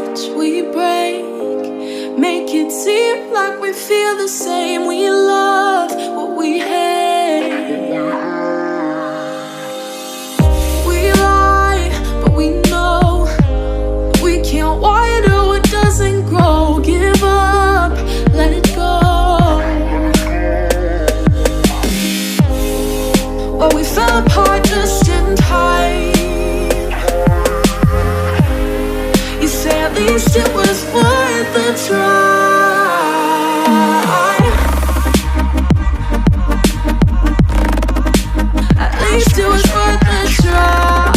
touch, we break. Make it seem like we feel the same. We love what we hate. We lie, but we know we can't water what doesn't grow. Give up, let it go. Well, we fell apart just in time. You say at least it was worth a try. At least it was worth a try.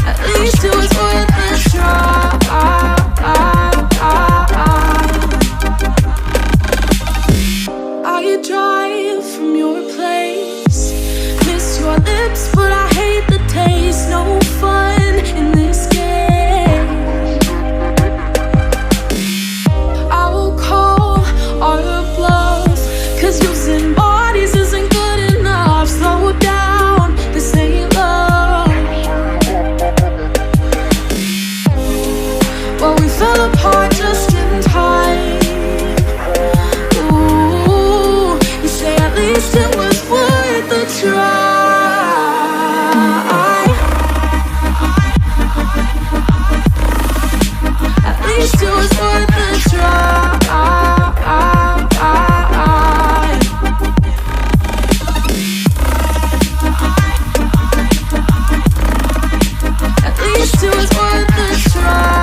At least it was worth a try. I drive from your place, miss your lips, but I hate the taste. No fun in this game. I will call our bluff, 'cause using bodies isn't good enough. Slow down, this ain't love. Well, we fell apart just in time. At least it was worth a try. At least it was worth a try. At least it was worth a try.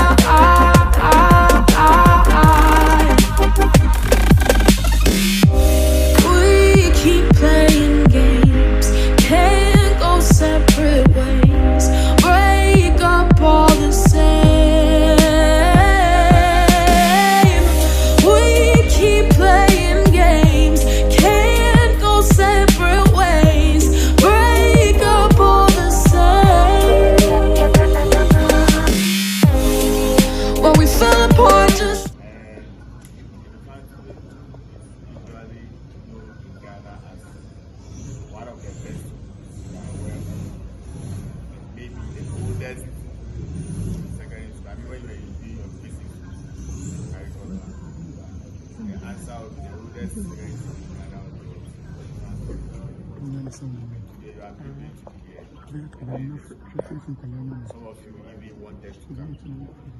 Some of you even wanted to come,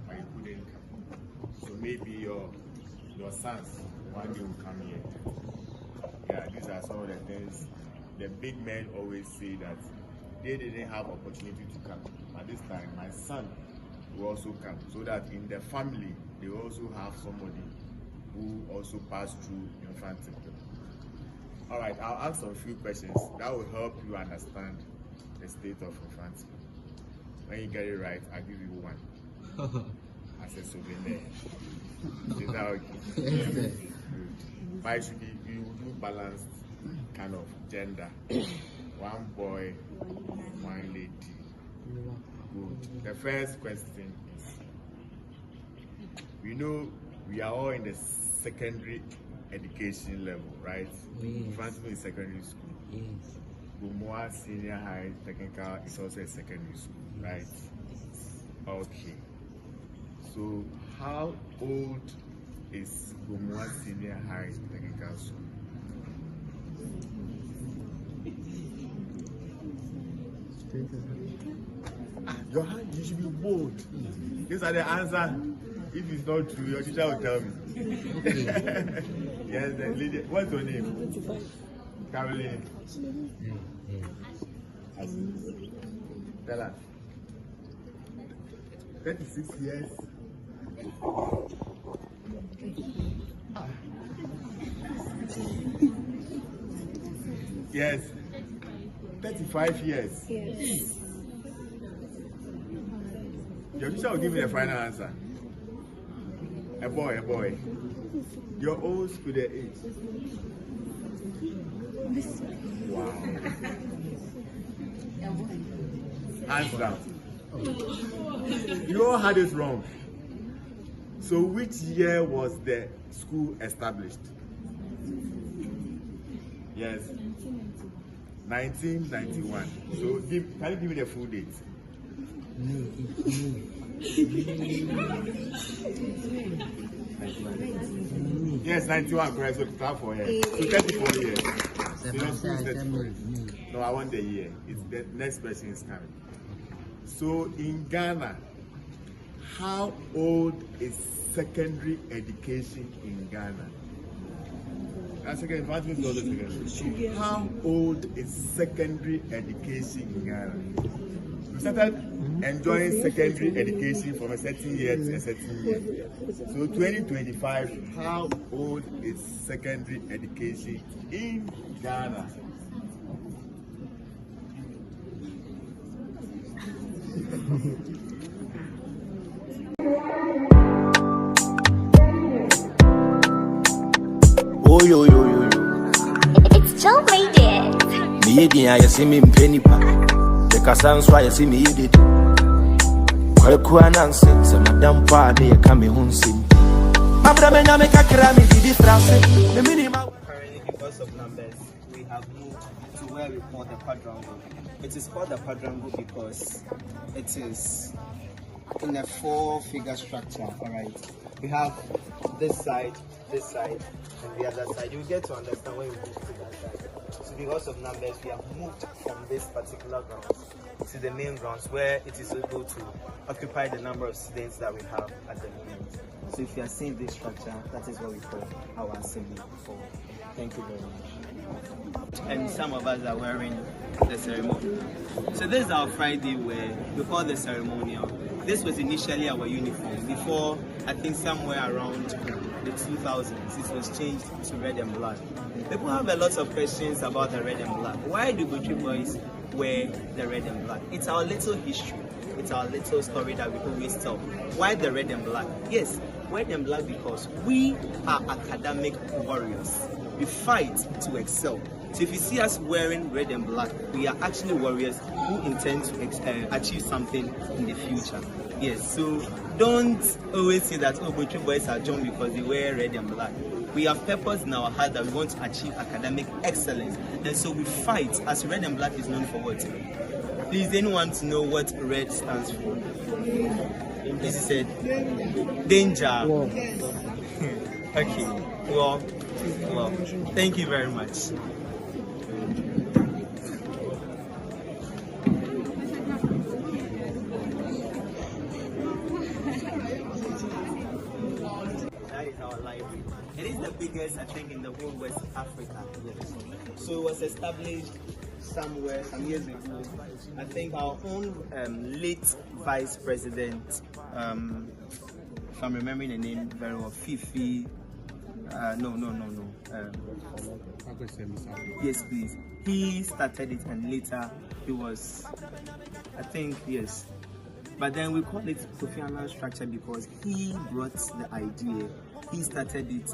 but you couldn't come. So maybe your sons one day will come here. Yeah, these are some of the things the big men always say, that they didn't have opportunity to come. But this time, my son will also come, so that in the family they also have somebody who also passed through infancy. All right, I'll ask some few questions that will help you understand the state of infancy. When you get it right, I'll give you one as a souvenir. Is that okay? Good. But it should be, you do balanced kind of gender. One boy, one lady. Good. The first question is, we know we are all in the secondary education level, right? Yes. Infancy is secondary school. Yes. Bumwa Senior High Technical is also a secondary school, right? Okay. So how old is Bumwa Senior High Technical School? Your hand, you should be bold. These are the answer. If it's not true, your teacher will tell me. Yes, the lady. What's your name? Caroline. Tell us. 36 years. Yes. 35 years. Yes. Your teacher will give me the final answer. A boy. Your old student age. Wow. Hands down. You all had it wrong. So which year was the school established? Yes. 1991. So can you give me the full date? Yes, 91, correct. So clap for her. So 34 years. No, I want the year. It's the next person is coming. So in Ghana, how old is secondary education in Ghana? How old is secondary education in Ghana? We started enjoying secondary education from a certain year to a certain year. So 2025, how old is secondary education in Ghana? Oh yo yo yo yo. It's Joe made it. Me again, I see me penny pa. The Cassans why I see me did. Kwekwa nansi, se madam pa de kame hunsi. Mabra menya me kakra me di France. Me minima. Currently, because of numbers, we have moved to where we call the quadrangle. It is called the quadrangle because it is in a 4-figure structure. All right, we have this side, and the other side. You get to understand when you move to that side. So because of numbers, we have moved from this particular grounds to the main grounds where it is able to occupy the number of students that we have at the moment. So if you are seeing this structure, that is what we call our assembly hall. Thank you very much. And some of us are wearing the ceremony. So this is our Friday wear. We call the ceremonial. This was initially our uniform. Before, I think somewhere around the 2000s, it was changed to red and black. People have a lot of questions about the red and black. Why do Butchie boys wear the red and black? It's our little history. It's our little story that we always tell. Why the red and black? Yes, red and black because we are academic warriors. We fight to excel. So if you see us wearing red and black, we are actually warriors who intend to achieve something in the future. Yes, so don't always say that, oh, Butchie boys are John because they wear red and black. We have purpose in our heart that we want to achieve academic excellence. And so we fight, as red and black is known for what? Please, anyone to know what red stands for? This is said, danger. Okay, well, thank you very much. That is our library. It is the biggest, I think, in the whole West Africa. Yes. So it was established somewhere some years ago. I think our own late vice president, if I'm remembering the name very well, Fifi. No. Yes, please. He started it, and later it was, I think, yes. But then we call it Kofi Annan structure because he brought the idea. He started it.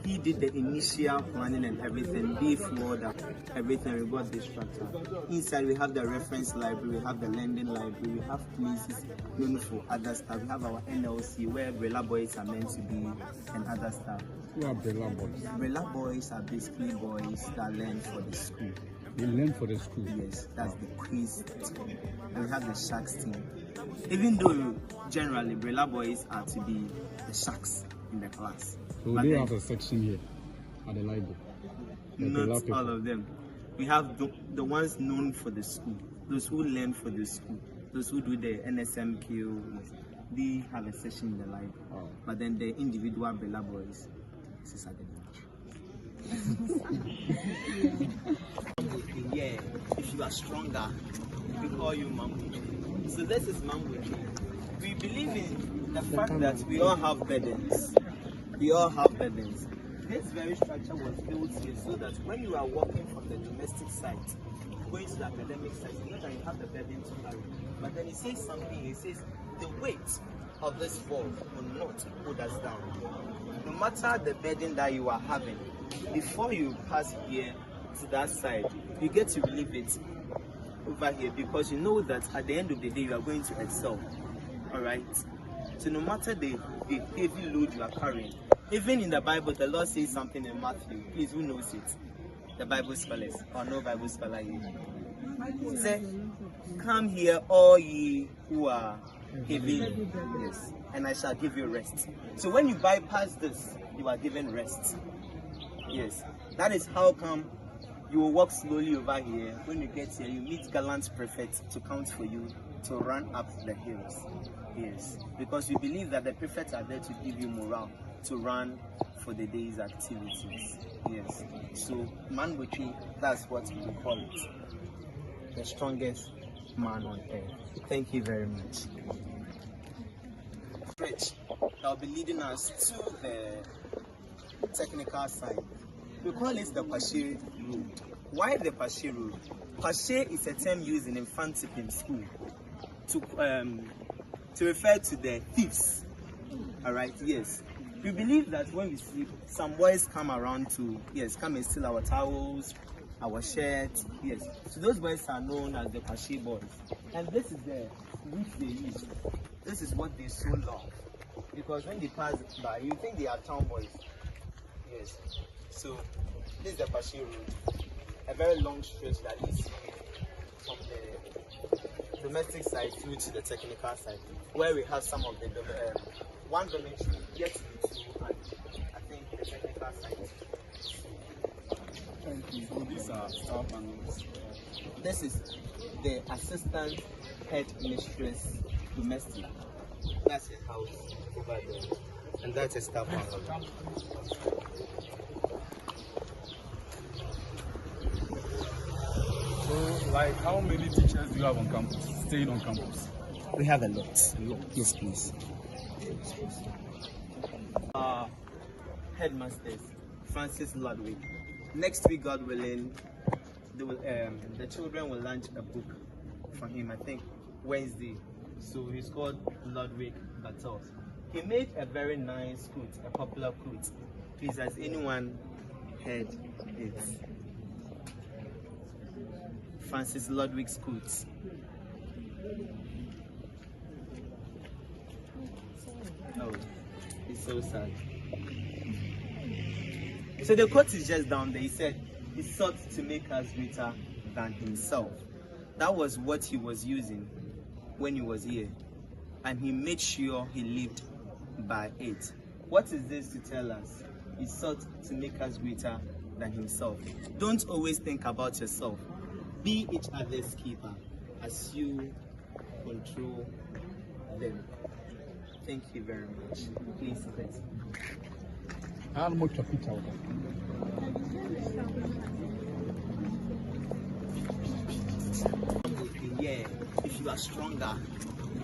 He did the initial planning and everything. They floored up everything. We got this structure. Inside we have the reference library, we have the lending library, we have places known for other stuff. We have our NLC where Brella boys are meant to be and other stuff. Who are Brella boys? Brella boys are basically boys that learn for the school. They learn for the school? Yes, that's the quiz team. And we have the Sharks team. Even though generally Brella boys are to be the Sharks in the class. So but they have a section here at the library? Not all of them. We have the ones known for the school, those who learn for the school, those who do the NSMQ, they have a section in the library. Oh. But then the individual Brella boys, this is at the yeah, if you are stronger, we call you Mambo. So this is Mambo. We believe in the fact that we all have burdens. We all have burdens. This very structure was built here so that when you are walking from the domestic side, going to the academic side, you know that you have the burden to carry. But then it says something, it says the weight of this ball will not hold us down. No matter the burden that you are having, before you pass here to that side, you get to relieve it over here because you know that at the end of the day you are going to excel. Alright? So no matter the heavy load you are carrying, even in the Bible the Lord says something in Matthew, please, who knows it? the Bible scholars or no Bible scholar here. Say, come here, all ye who are heavy, yes, and I shall give you rest. So when you bypass this, you are given rest. Yes, that is how come you will walk slowly over here. When you get here, you meet gallant prefects to count for you to run up the hills. Yes, because we believe that the prefects are there to give you morale to run for the day's activities. Yes, so man with you, that's what we call it. The strongest man on earth. Thank you very much. Rich, I'll be leading us to the technical side. We call it the Pache rule. Why the Pache rule? Pache is a term used in infantip in school to refer to the thieves. Alright, yes. We believe that when we sleep, some boys come around to, yes, come and steal our towels, our shirts, yes. So those boys are known as the Pache boys. And this is the route they use. This is what they so love. Because when they pass by, you think they are town boys. Yes. So this is the Pache route. A very long stretch that is from the domestic side through to the technical side, where we have some of the one dormitory, yet to be two, and I think the technical side. Thank you. So these are staff animals. This is the assistant head mistress domestic. That's his house over there, and that's a staff animal. So, like, how many teachers do you have on campus, staying on campus? We have a lot. Yes, please. Headmasters, Francis Ludwig. Next week, God willing, the children will launch a book for him, I think, Wednesday. So he's called Ludwig Battles. He made a very nice quote, a popular quote. Please, has anyone heard it? Francis Ludwig's quotes. Oh, it's so sad. So the quote is just down there. He said, he sought to make us greater than himself. That was what he was using when he was here. And he made sure he lived by it. What is this to tell us? He sought to make us greater than himself. Don't always think about yourself. Be each other's keeper as you control them. Thank you very much. Please, please. How much of it out? Yeah, if you are stronger,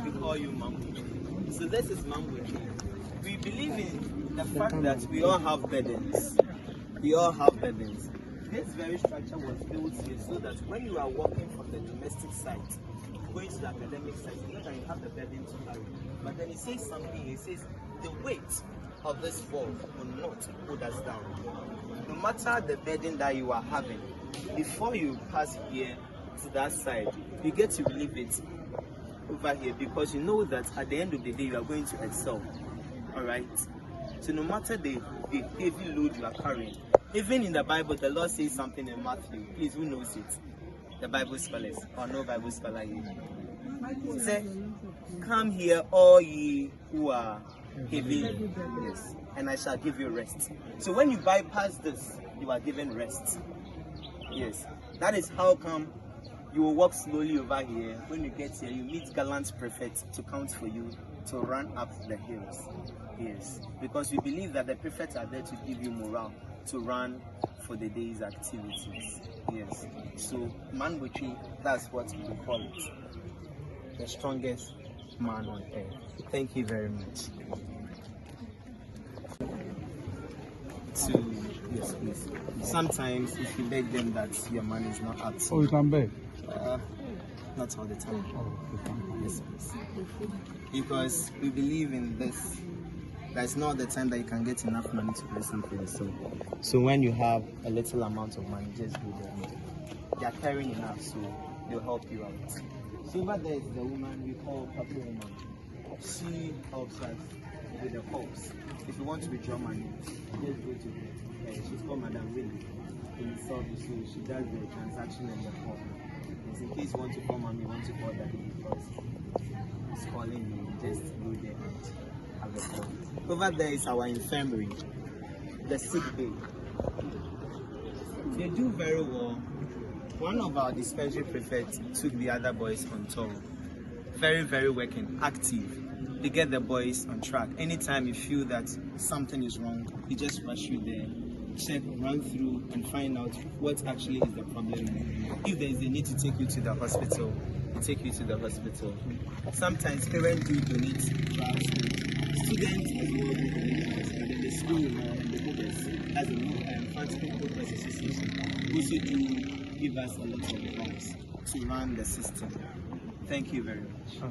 we call you Mambo. So this is Mambo. We believe in the fact that we all have burdens. We all have burdens. This very structure was built here so that when you are walking from the domestic side, going to the academic side, you know that you have the burden to carry. But then he says something, he says, the weight of this ball will not hold us down. No matter the burden that you are having, before you pass here to that side, you get to relieve it over here because you know that at the end of the day, you are going to excel. Alright? So no matter the heavy load you are carrying, even in the Bible, the Lord says something in Matthew. Please, who knows it? The Bible scholars or no Bible scholar here. He said, come here, all ye who are heavy, yes, and I shall give you rest. So when you bypass this, you are given rest. Yes, that is how come you will walk slowly over here. When you get here, you meet gallant prefects to count for you to run up the hills. Yes, because we believe that the prefects are there to give you morale to run for the day's activities. Yes, so man with you, that's what we call it. The strongest man on earth. Thank you very much. Yes, please. Sometimes if you beg them that your man is not up to, Oh, you can beg? not all the time. Oh, okay. Yes, please. Because we believe in this. That's not the time that you can get enough money to buy something. So when you have a little amount of money, just go there. They are carrying enough, so they'll help you out. So over there is the woman we call Papa Woman. She helps us with the calls. If you want to withdraw money, just go to her. She's called Madam Willie in South, so she does the transaction and the call. Just in case you want to call mommy, you want to call daddy because it's calling you, just go there and have a call. Over there is our infirmary, the sick bay. They do very well. One of our dispensary prefects took the other boys on tour. Very, very working, active. They get the boys on track. Anytime you feel that something is wrong, you just rush you there, check, run through, and find out what actually is the problem. If there is a need to take you to the hospital, they take you to the hospital. Sometimes parents do donate to our school. Students as well do donate, and then the school and the mothers, as a Fancy Progress Association, also do give us a lot of advice to run the system. Thank you very much. So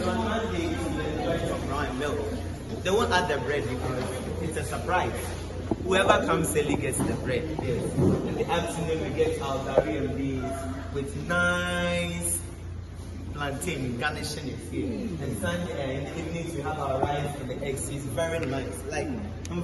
on Monday, you enjoy some brown milk. They won't add the bread because it's a surprise. Whoever comes early gets the bread. Yes. In the afternoon, we get our curry and beans with nice plantain garnishing it here. And Sunday in the evenings, we have our rice and the eggs. It's very nice. Like,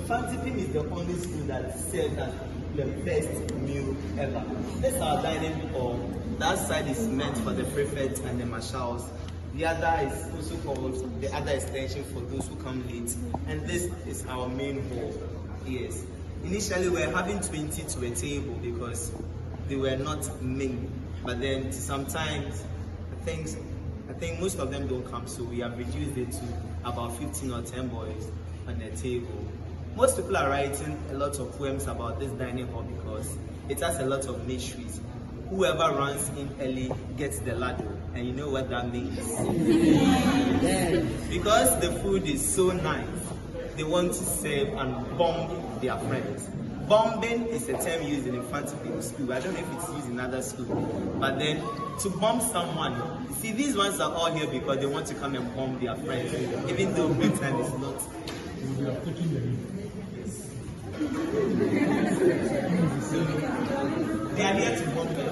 Fantipin is the only school that serves us the best meal ever. This is our dining hall. That side is meant for the prefects and the marshals. The other is also called the other extension for those who come late. And this is our main hall. Yes. Initially, we were having 20 to a table because they were not many. But then sometimes, I think most of them don't come, so we have reduced it to about 15 or 10 boys on the table. Most people are writing a lot of poems about this dining hall because it has a lot of mysteries. Whoever runs in early gets the ladder, and you know what that means. Because the food is so nice, they want to serve and bomb their friends. Bombing is a term used in infantile school. I don't know if it's used in other schools. But then, to bomb someone, you see, these ones are all here because they want to come and bomb their friends, even though big time is not. So, they are here to bomb them.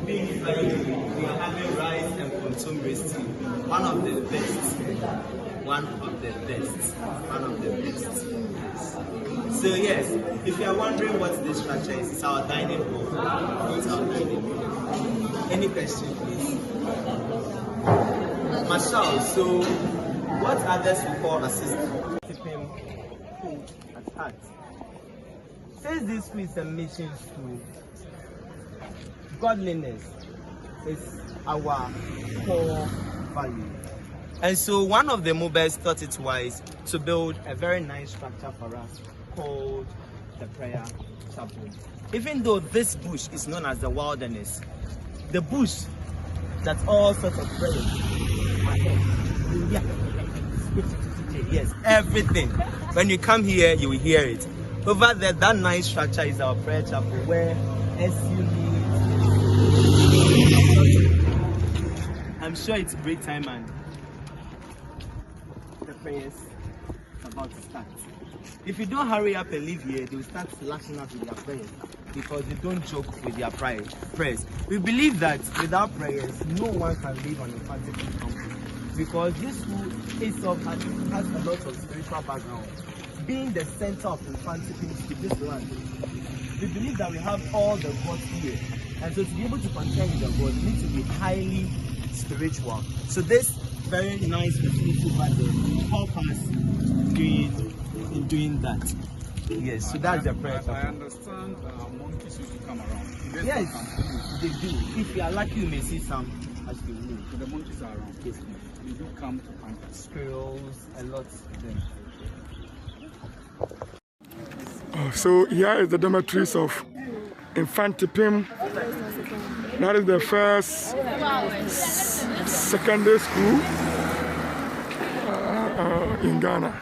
We are having rice and pontoon breast tea. One of the best. So yes, if you are wondering what this structure is, it's our dining hall. It's our dining hall. Any question, please? Marshall, so what others will call assistant? Keep him cool at heart. Since this school is a mission school, godliness is our core value. And so one of the movers thought it wise to build a very nice structure for us called the prayer chapel. Even though this bush is known as the wilderness, the bush that all sorts of prayers are here. Yes, everything. When you come here, you will hear it. Over there, that nice structure is our prayer chapel where as you need, I'm sure it's break time and the prayers are about to start. If you don't hurry up and leave here, they will start lashing us with their prayers because they don't joke with their prayers. We believe that without prayers, no one can live on a fantasy company because this school itself has a lot of spiritual background. Being the center of infancy to this land, we believe that we have all the gods here, and so to be able to contend with the gods, we need to be highly spiritual. So this very nice facility over there help us in doing that. Yes, so that's the prayer. I understand monkeys used to come around. Yes, they do. If you are lucky, you may see some as you move. So the monkeys are around. Yes, they do come to hunt us. squirrels, a lot of them. So here is the dormitories of Infantipim. That is the first secondary school in Ghana.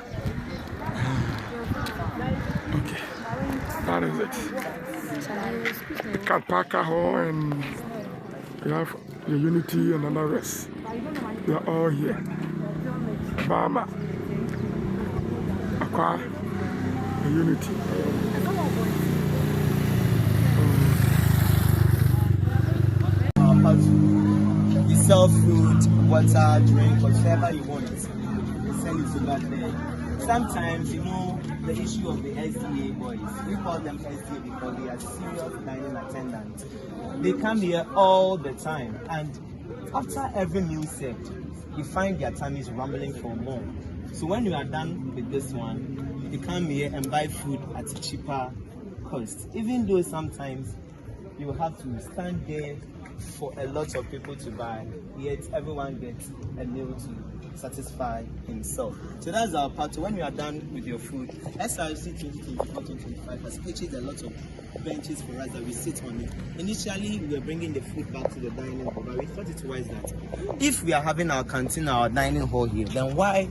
Okay, that is it. The Kalpaka Hall and we have the Unity and another rest. They are all here. Bama, Aqua, the Unity. sell food, water, drink, whatever you want. We sell it over there. Sometimes, you know, the issue of the SDA boys, we call them SDA because they are serious dining attendants. They come here all the time, and after every meal set, you find their tummies rumbling for more. So when you are done with this one, you come here and buy food at a cheaper cost. Even though sometimes you have to stand there for a lot of people to buy, yet everyone gets a meal to satisfy himself. So that's our part. So when you are done with your food, SRC 2024-2025 has purchased a lot of benches for us that we sit on it. Initially, we were bringing the food back to the dining hall, but we thought it wise that if we are having our canteen, our dining hall here, then why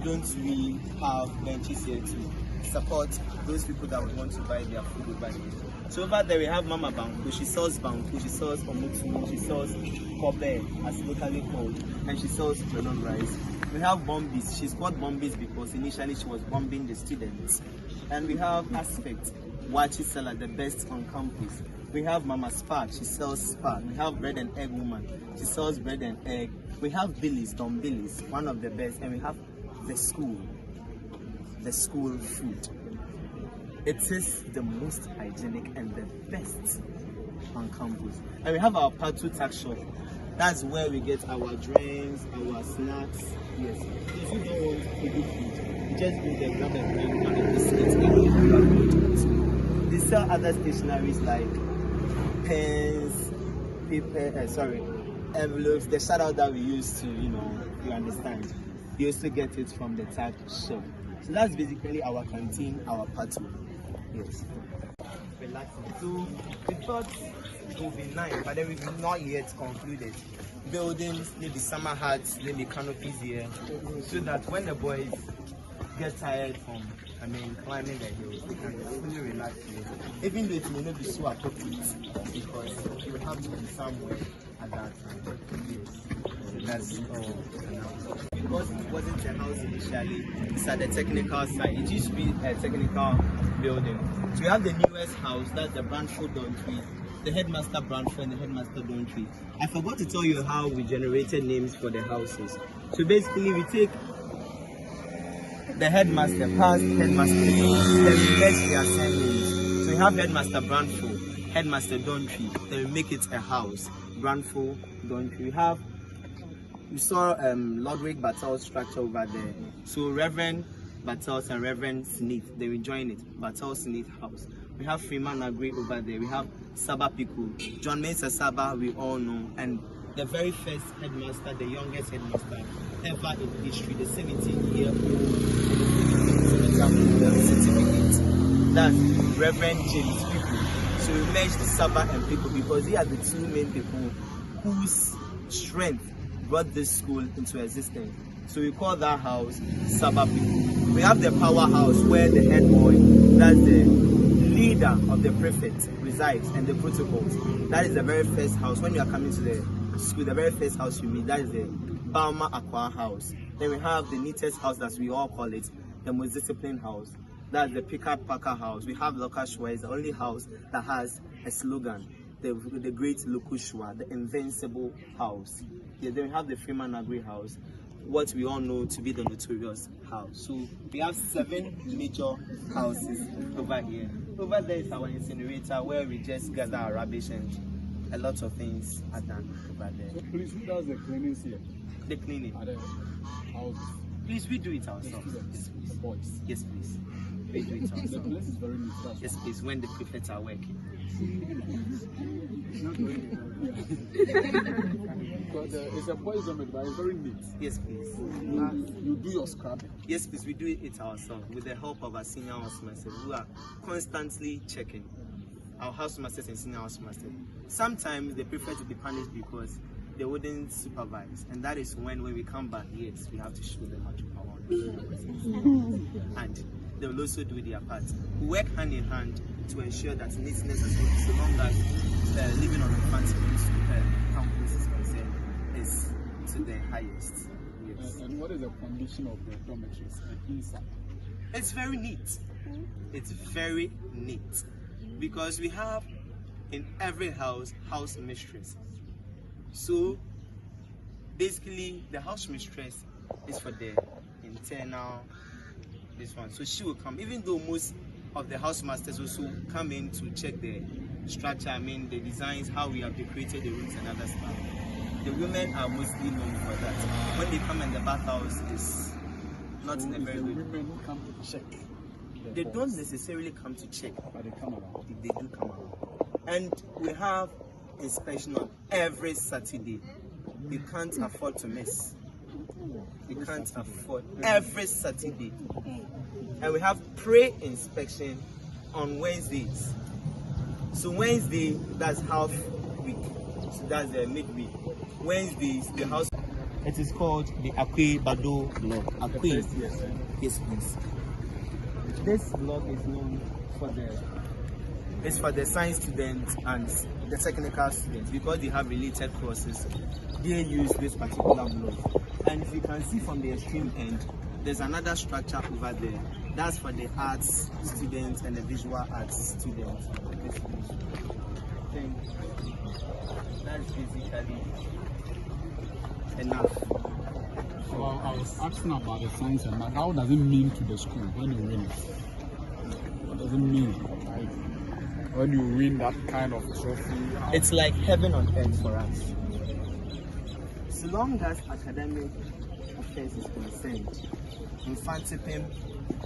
don't we have benches here to support those people that would want to buy their food over here? So over there we have Mama Banku. She sells banku, she sells omutu, she sells kobe, as locally called, and she sells jollof rice. We have Bombies. She's called Bombies because initially she was bombing the students. And we have Aspect, Wachi seller, the best on campus. We have Mama Spa. She sells spa. We have Bread and Egg Woman. She sells bread and egg. We have Billy's, Don Billy's, one of the best, and we have the school food. It is the most hygienic and the best on campus. And we have our part 2 tax shop. That's where we get our drinks, our snacks. Yes. If you don't want to do food, you just go there, grab a drink, grab a biscuit, and they sell other stationaries like pens, paper, envelopes, the shout out that we use to, you understand. You also get it from the tax shop. So that's basically our canteen, our part 2. Yes. Relaxing. So we thought it would be nice, but then we've not yet concluded. Buildings, maybe summer hats, maybe canopies here, so that when the boys get tired from climbing the hills, they can fully relax here. Even though it may not be so appropriate, because you will have to be somewhere at that time. Yes. That's all. Because it wasn't a house initially, it's at the technical side. It used to be a technical building. So we have the newest house, that's the Brantford Dormitory, the headmaster Brantford and the headmaster Dormitory. I forgot to tell you how we generated names for the houses. So basically we take the headmaster, past headmaster, then we get their surnames. So we have headmaster Brantford, headmaster Dormitory, then we make it a house, Brantford Dormitory. We saw Ludwig Bartel's structure over there. So Reverend Bartels and Reverend Smith, they will join it. Bartel Smith House. We have Freeman Agri over there. We have Saba Piku. John Mensah Saba, we all know. And the very first headmaster, the youngest headmaster ever in history, the 17-year-old certificate. That's Reverend James Piku. So we merged Saba and Piku because they are the two main people whose strength brought this school into existence. So we call that house Saba Piku. We have the powerhouse where the head boy, that's the leader of the prefect, resides, and the protocols. That is the very first house. When you are coming to the school, the very first house you meet, that is the Balma Aqua house. Then we have the neatest house, as we all call it, the most disciplined house. That's the Picard Parker house. We have Lokushwa, is the only house that has a slogan. The great Lokushwa, the invincible house. Yeah, then we have the Freeman Agri house, what we all know to be the notorious house. So we have 7 major houses over here. Over there is our incinerator where we just gather our rubbish and a lot of things are done over there. So please, who does the cleaning here? The cleaning. Are the houses? Please, we do it ourselves. Yes, please. The boys. Yes, please. We do it ourselves. The place is very neat. Yes, please, when the prefects are working. It's not very neat. Because it's a boys' dormitory, but it's very neat. Yes, please. You do your scrubbing. Yes, please, we do it ourselves with the help of our senior housemasters who are constantly checking. Our housemasters and senior housemasters. Sometimes they prefer to be punished because they wouldn't supervise, and that is when we come back, yes, we have to show them how to power. And they will also do their part. We work hand in hand to ensure that neatness is good, so long as living on the fancy campus is concerned is to the highest. Yes. And what is the condition of the dormitories inside? It's very neat. It's very neat because we have in every house mistress. So basically the house mistress is for the internal, this one. So she will come, even though most of the house masters also come in to check the structure, I mean the designs, how we have decorated the rooms and other stuff. The women are mostly known for that. When they come in the bathhouse, it's not in a very good way. Women who come to check. They don't necessarily come to check, But they come around. if they do come around. And we have inspection on every Saturday. You can't afford to miss. You can't afford every Saturday. And we have pre-inspection on Wednesdays. So Wednesday, that's half week. So that's the midweek. Wednesdays, the house. It is called the Akwe Bado blog. Akwe. Yes, please. This blog is known for the science students and the technical students, because they have related courses. They use this particular blog. And if you can see from the extreme end, there's another structure over there. That's for the arts students and the visual arts students. That's basically enough. Well, I was asking about the science and math. How does it mean to the school when you win it? What does it mean? Like, when you win that kind of trophy? It's like heaven on earth for us. So long as academic affairs is concerned, Infantipim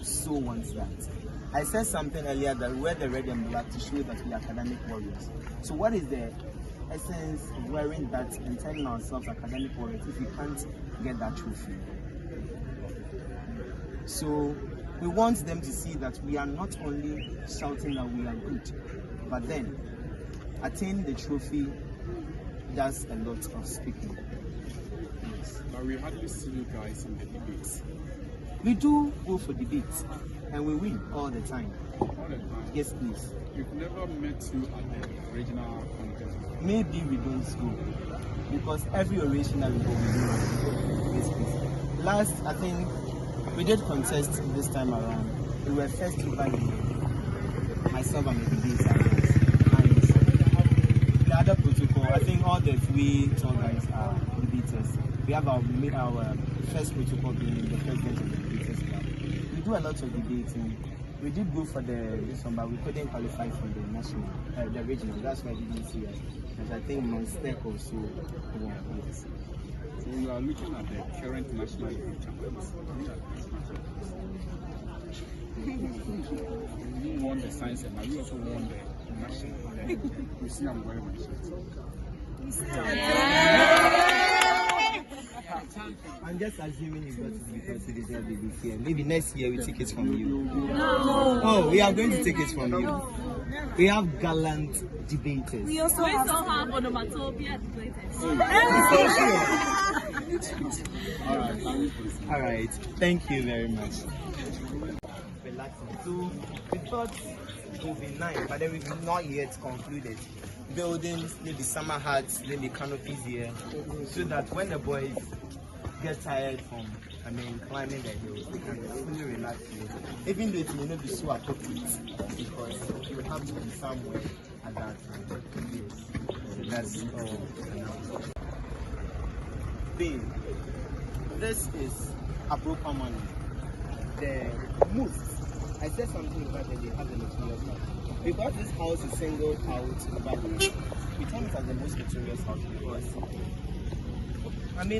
so wants that. I said something earlier that we wear the red and black to show that we are academic warriors. So what is the essence of wearing that and telling ourselves academic warriors if we can't get that trophy? So we want them to see that we are not only shouting that we are good, but then attaining the trophy does a lot of speaking. Yes. But we hardly see you guys in the debates. We do go for debates and we win all the time. All the time. Yes, please. We've never met you at the regional contest. Maybe we don't go because every oration that we go, we do. Yes, please. Last, I think we did contest this time around. We were first over the myself and the debates. And the other protocol, I think all the three tour guys are debaters. We made our first protocol being the president of the debaters club. We do a lot of debating. We did go for this one, but we couldn't qualify for the national, the regional. That's why we didn't see us. And I think Monster also won. Yes. So you are looking at the current national champions. You won the science and you also won the national. You see, I'm wearing my shirt. I'm just assuming you got it because it is your baby here. Maybe next year we take it from you. No. Oh, we are going to take it from you. We have gallant debaters. We also have onomatopoeia debaters. All right. Thank you very much. Relaxing. So we thought it would be nice, but then we've not yet concluded. Buildings, maybe summer hats, maybe canopies here, so that when the boys get tired from, climbing the hills, they can fully relax here. Even though it may not be so appropriate, because you will have to be somewhere at that time. Yes. So that's all. Then, this is a broken money. The most, I said something about that they have the materials house. Because this house is singled out over here, we term it as the most notorious house because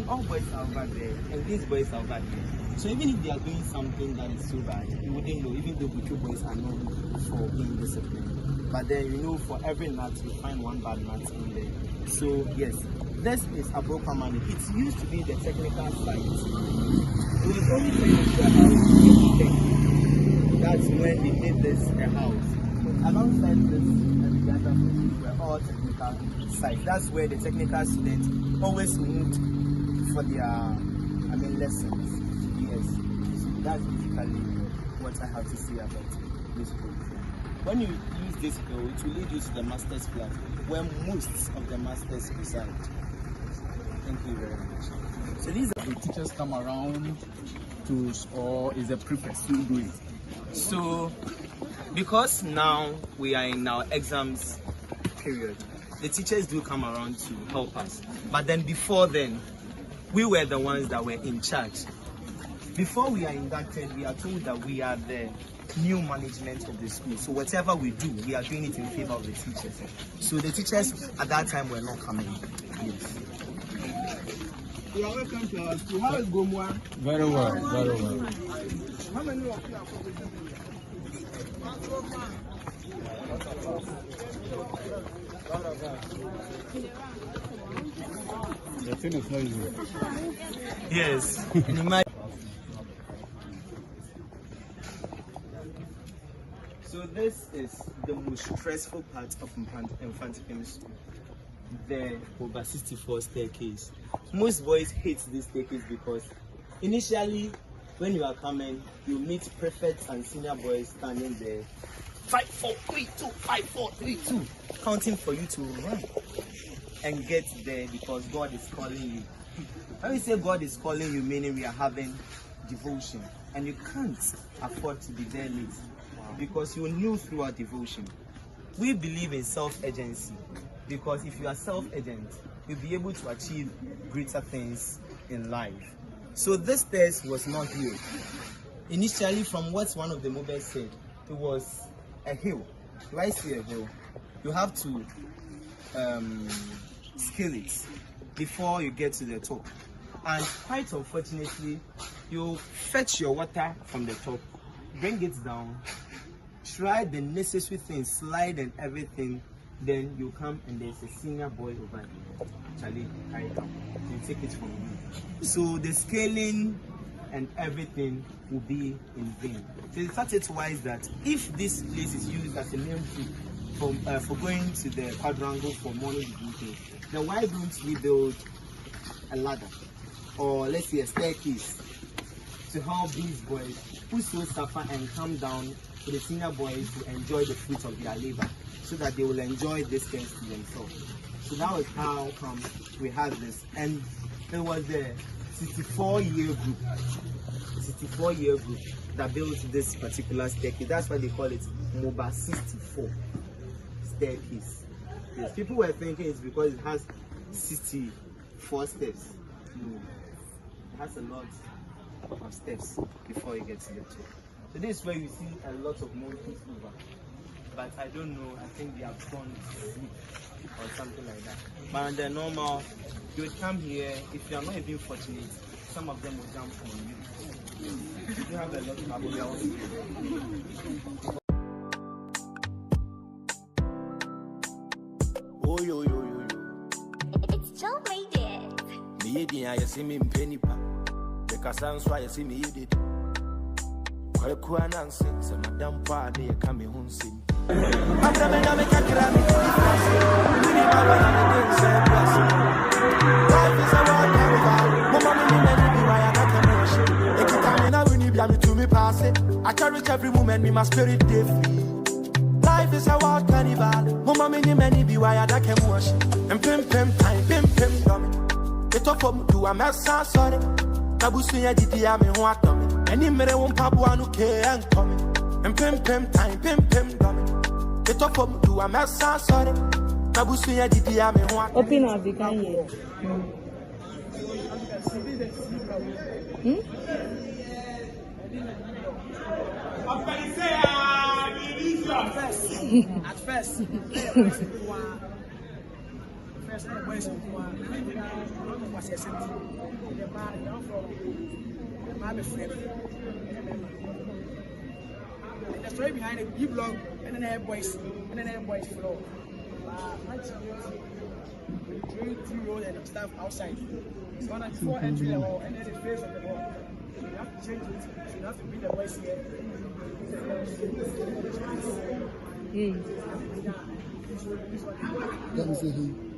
all boys are over there and these boys are over there. So even if they are doing something that is so bad, you wouldn't know, even though Buchu boys are known for being disciplined. But then for every nut you find one bad nut in there. So yes, this is a broken money. It used to be the technical site. It was only technical house in 2010. That's when they made this a house. Alongside this and the other houses were all technical sites. That's where the technical students always moved for their lessons. Yes. So that's basically what I have to say about this program. When you use this bill, it will lead you to the master's class where most of the masters reside. Thank you very much. So these are the teachers come around to, or is the prefect still doing it? So because now we are in our exams period, the teachers do come around to help us. But then before then, we were the ones that were in charge. Before we are inducted, we are told that we are the new management of the school. So whatever we do, we are doing it in favor of the teachers. So the teachers at that time were not coming. Yes. You are welcome to our school. How is Gomwa? Very well, very well. How many of you are The thing is not easy. Yes. So this is the most stressful part of infant school. The over 64 staircase. Most boys hate this staircase because initially when you are coming, you meet prefects and senior boys standing there 5, 4, 3, 2, 5, 4, 3, 2, counting for you to run and get there because God is calling you. When we say God is calling you, meaning we are having devotion, and you can't afford to be there late because you will lose through our devotion. We believe in self-agency because if you are self-agent, you'll be able to achieve greater things in life. So this test was not here. Initially, from what one of the mobiles said, it was a hill. Do I see a hill? You have to scale it before you get to the top. And quite unfortunately, you fetch your water from the top, bring it down, try the necessary things, slide and everything, then you come and there's a senior boy over there. Charlie, carry it down. You take it from you. So the scaling and everything will be in vain. So it's such wise that if this place is used as a main route for going to the quadrangle for morning devotion, then why don't we build a ladder or let's say a staircase to help these boys who so suffer and come down to the senior boys to enjoy the fruit of their labor, so that they will enjoy this test to themselves. So that was how come we had this, and it was the 64-year group. 64-year group that built this particular staircase. That's why they call it MOBA 64 staircase. Yes, people were thinking it's because it has 64 steps. No, it has a lot of steps before you get to the top. So this is where you see a lot of monkeys over. But I don't know, I think they have gone to sleep or something like that. But on the normal, you would come here, if you are not even fortunate, some of them will jump on you. You have a lot of problems. Oh, yo, yo, yo, yo. It's Joe made it. Me did I see me penny pa. The Cassans why I see me did. Qualquer nonsense, and Madame Party, coming home sim. After me, I make a cram. Life is a wild carnival. Mama, me never be why I got emotion. If you come in, I will need me to me pass it. I cherish every moment, me my spirit day free. Life is a wild carnival. Mama, me never be why I got emotion. And pim time, pim dummy. It's up for me to a mess, sorry. Kabusunya didi ya me ho atomi. Any mere won pabu anu ke ankomi. And pim time, pim dummy. It's up for me to a mess, sorry. Kabusunya didi ya me ho atomi. Open up the can here. At first, the story behind it, you blog, and then I have boys, flow. Doing 2 rows and stuff outside. It's gonna before entering the hall, and then the face of the hall. So you have to change it. So you have to bring the boys here. Let me see him.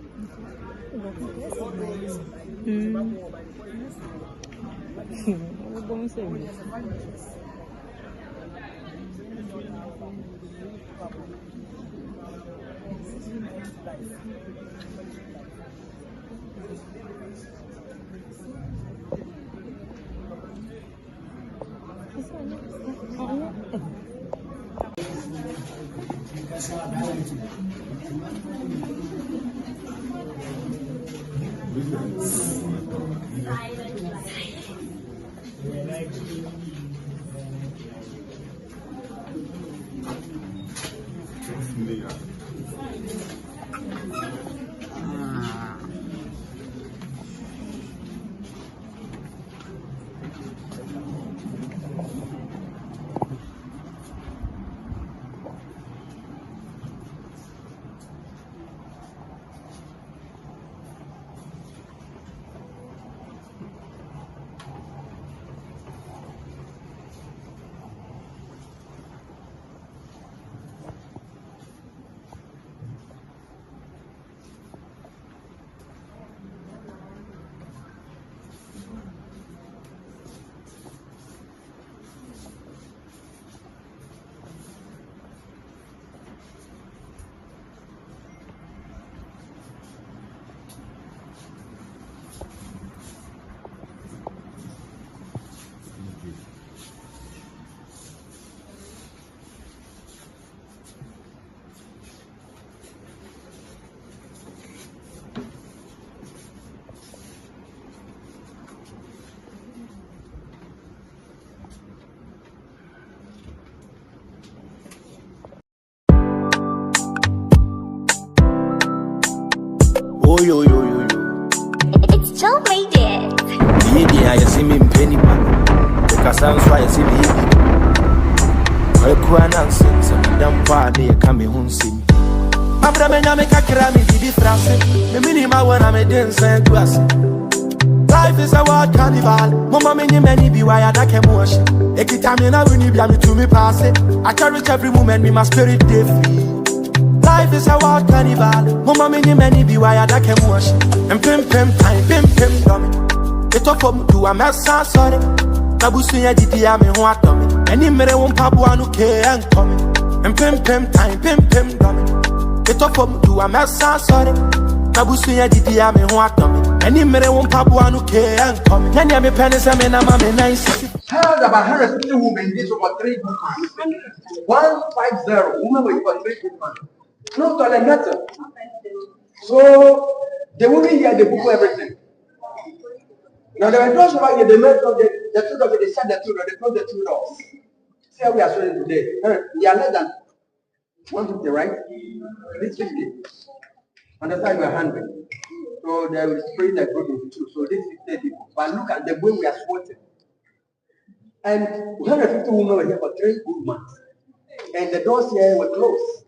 Oh yo yo yo yo. It's Joe made it. The I see me penny man. The sounds why I see me. I can't answer. Some damn party coming home sim. Abramenya make a crami di France. Me minima when I'm a dancer grass. Life is a wild carnival. Mama many be why I can wash. Ekitamina when you be to me pass it. I cherish every moment with my spirit day free. Life is a wild carnival. Mama many be why I can wash. And pim time, pim dummy. It up from do a mess, sorry. Nabusia DPM and what dummy. Any mere one pabuano K and coming. And pim time, pim dummy. It up from do a mess, sorry. Nabusia DPM and what dummy. Any mere one pabuano K and coming. Nanya me pennies and I'm nice. Heard about 150 women this over 3 good months. 150 women were for 3 good months. No toilet matter. So the women here they book everything. Now there were those over here, they made the two doors, they shut the two doors, they closed the 2 doors. See how we are showing today. We are less than 150, right? This 50. On the side we are 100. So they will split the group into 2. So this is 50 people. But look at the way we are squatting. And 150 women were here for 3 good months. And the doors here were closed.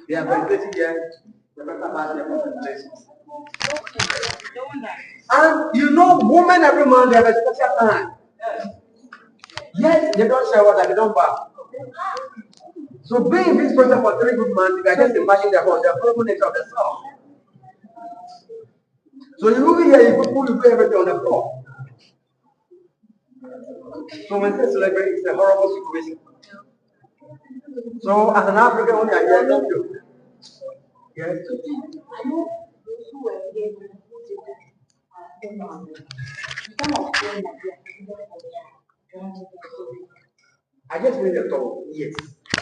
They are ventilating here. The better part of the ventilations. And you know, women every month they have a special time. Yet they don't share water, they don't bath. So being in this process for 3 good months, you can just imagine the horrible nature of the soul. So you will be here, you do everything on the floor. So when they celebrate, it's a horrible situation. So as an African, only I hear don't do. Yes. I just made the store. Yes.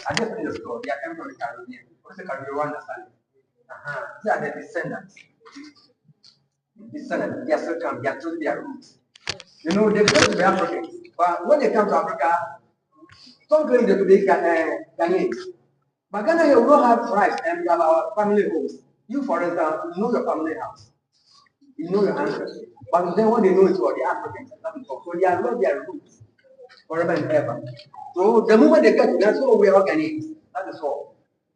I just made the store. They are coming from the Caribbean. What's the Caribbean understand? They are the descendants. Descendants. They are still coming. They are still their roots. You know, they go to the Africans. But when they come to Africa, some claim they could be Ghanaians. But Ghana, you don't have rights and we have our family homes. You, for instance, you know your family house. You know your ancestors. But then what they know is what the Africans. So they are not their roots forever and ever. So the moment they get to that, so we are Ghanaians. That is all.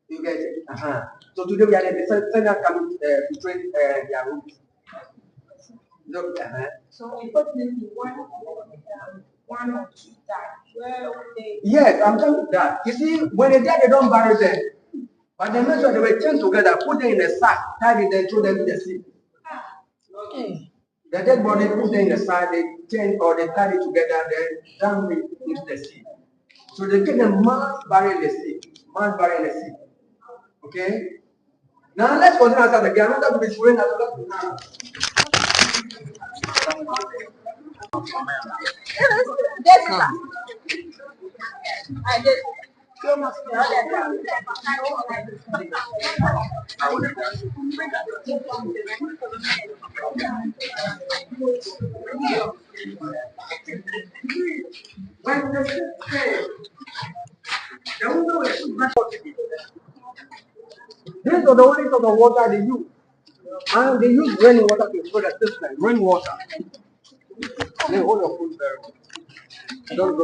You get it? So today we are the descendants coming to train their roots. Look, So unfortunately, one or two died. Where would they? Yes, I'm telling you that. You see, when they die, they don't bury them. But they make sure they were chained together, put them in a sack, tied it, then throw them in the sea. Okay. The dead body, put them in the sack, they chain or they tie it together, then dump it into the sea. So they get them mass buried in the sea. Mass buried in the sea. Okay? Now let's continue as the game. I'm not going to be showing that. I did. So much. When the ship came, the window was too much. These are the only sort of water they use. And they use rainwater to fill the system. Rainwater. They hold your food very well. Don't go.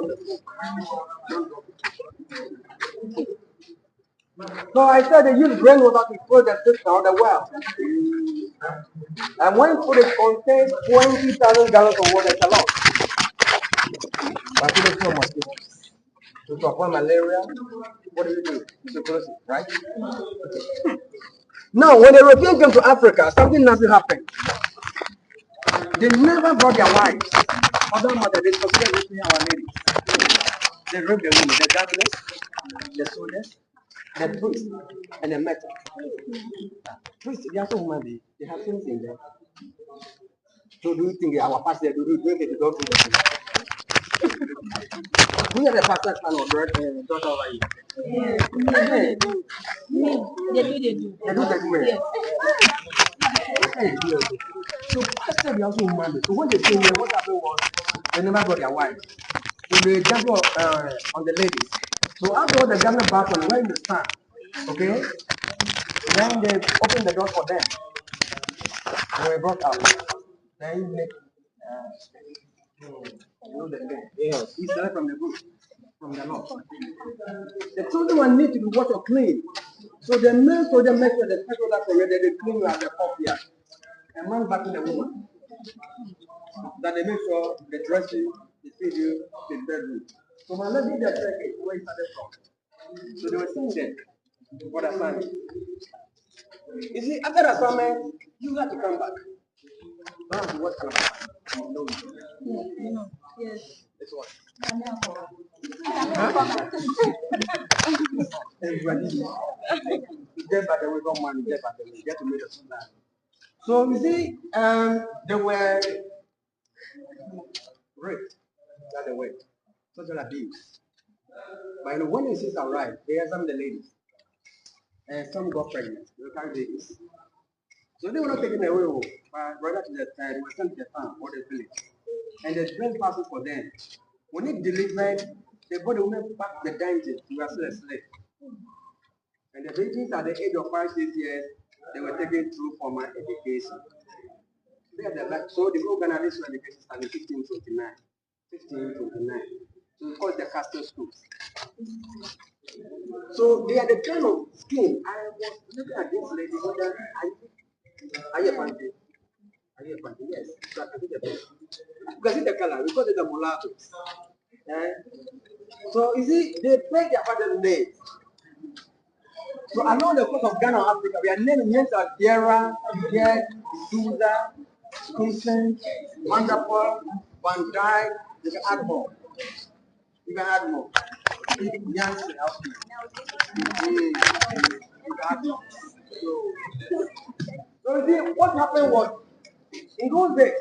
So I said they use rainwater to fill the system of the well. And when food contains 20,000 gallons of water, it's a lot. But you don't feel much. To avoid malaria, what do? Tuberculosis, right? Now, when the Europeans came to Africa, something nasty happened. They never brought their wives. Other mother, they consider this our ladies. They raped the women, the governors, the soldiers, the priests, and the metal. Priests, they are so human, they have things in there. So do you think our pastor, do you drink it to go to the we are the pastor's son or daughter over here. They do. So pastor, they also human. So when they came here, what happened was they never got their wives. So they jumped on the ladies. So after the government back on when you stand, okay, then they opened the door for them. They were brought out. Then you make the thing. Yes, he started from the group, from the north. The children will need to be water clean. So the men told them make sure the people that they clean you at the courtyard. A man back in the woman. That they make sure they dress you, they feed you, they bedroom. So my lady that check where he started from. So they were saying that for the assignment. You see, after the assignment, you have to come back. That's what kind of no. Yes. This one. Get back the way, come on, get back the way, get to meet us. So you see, they were raped that the way, social abuse. But you know, when the sisters arrived, they had some of the ladies, and some got pregnant. They were carrying babies. So they were not taken away, but rather to the they were sent to the farm or the village, and there's dress passes for them. When it delivered, they brought the women back to the dungeon. We were still a slave. And the babies at the age of 5, 6 years, they were taken through formal education. So the organization education started in 1529. 1529. So it's called the castle schools. So they are the kind of skin. I was looking at this lady, are you a panty? Are you a panty? Yes. So I can see the best. You can see the color. We call it the mulattoes. So you see, they play their father's names. So along the coast of Ghana, Africa, we are naming names like Dierra, Yed, Souza, Skunsen, Wonderful, Van Dyke. You can add more. You can add more. Yancy, you can add more. So you see, what happened was, in those days,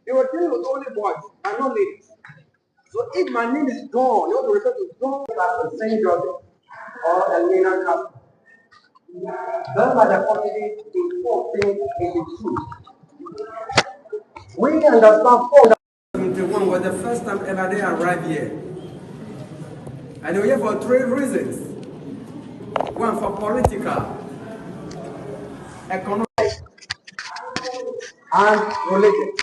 they were dealing with only boys and not ladies. So if my name is John, you want to refer to John as St. Joseph or Elmina Castle. Done by the Portuguese in 1482. We understand 471 was the first time ever they arrived here. And they were here for 3 reasons. One, for political, economic, and religious.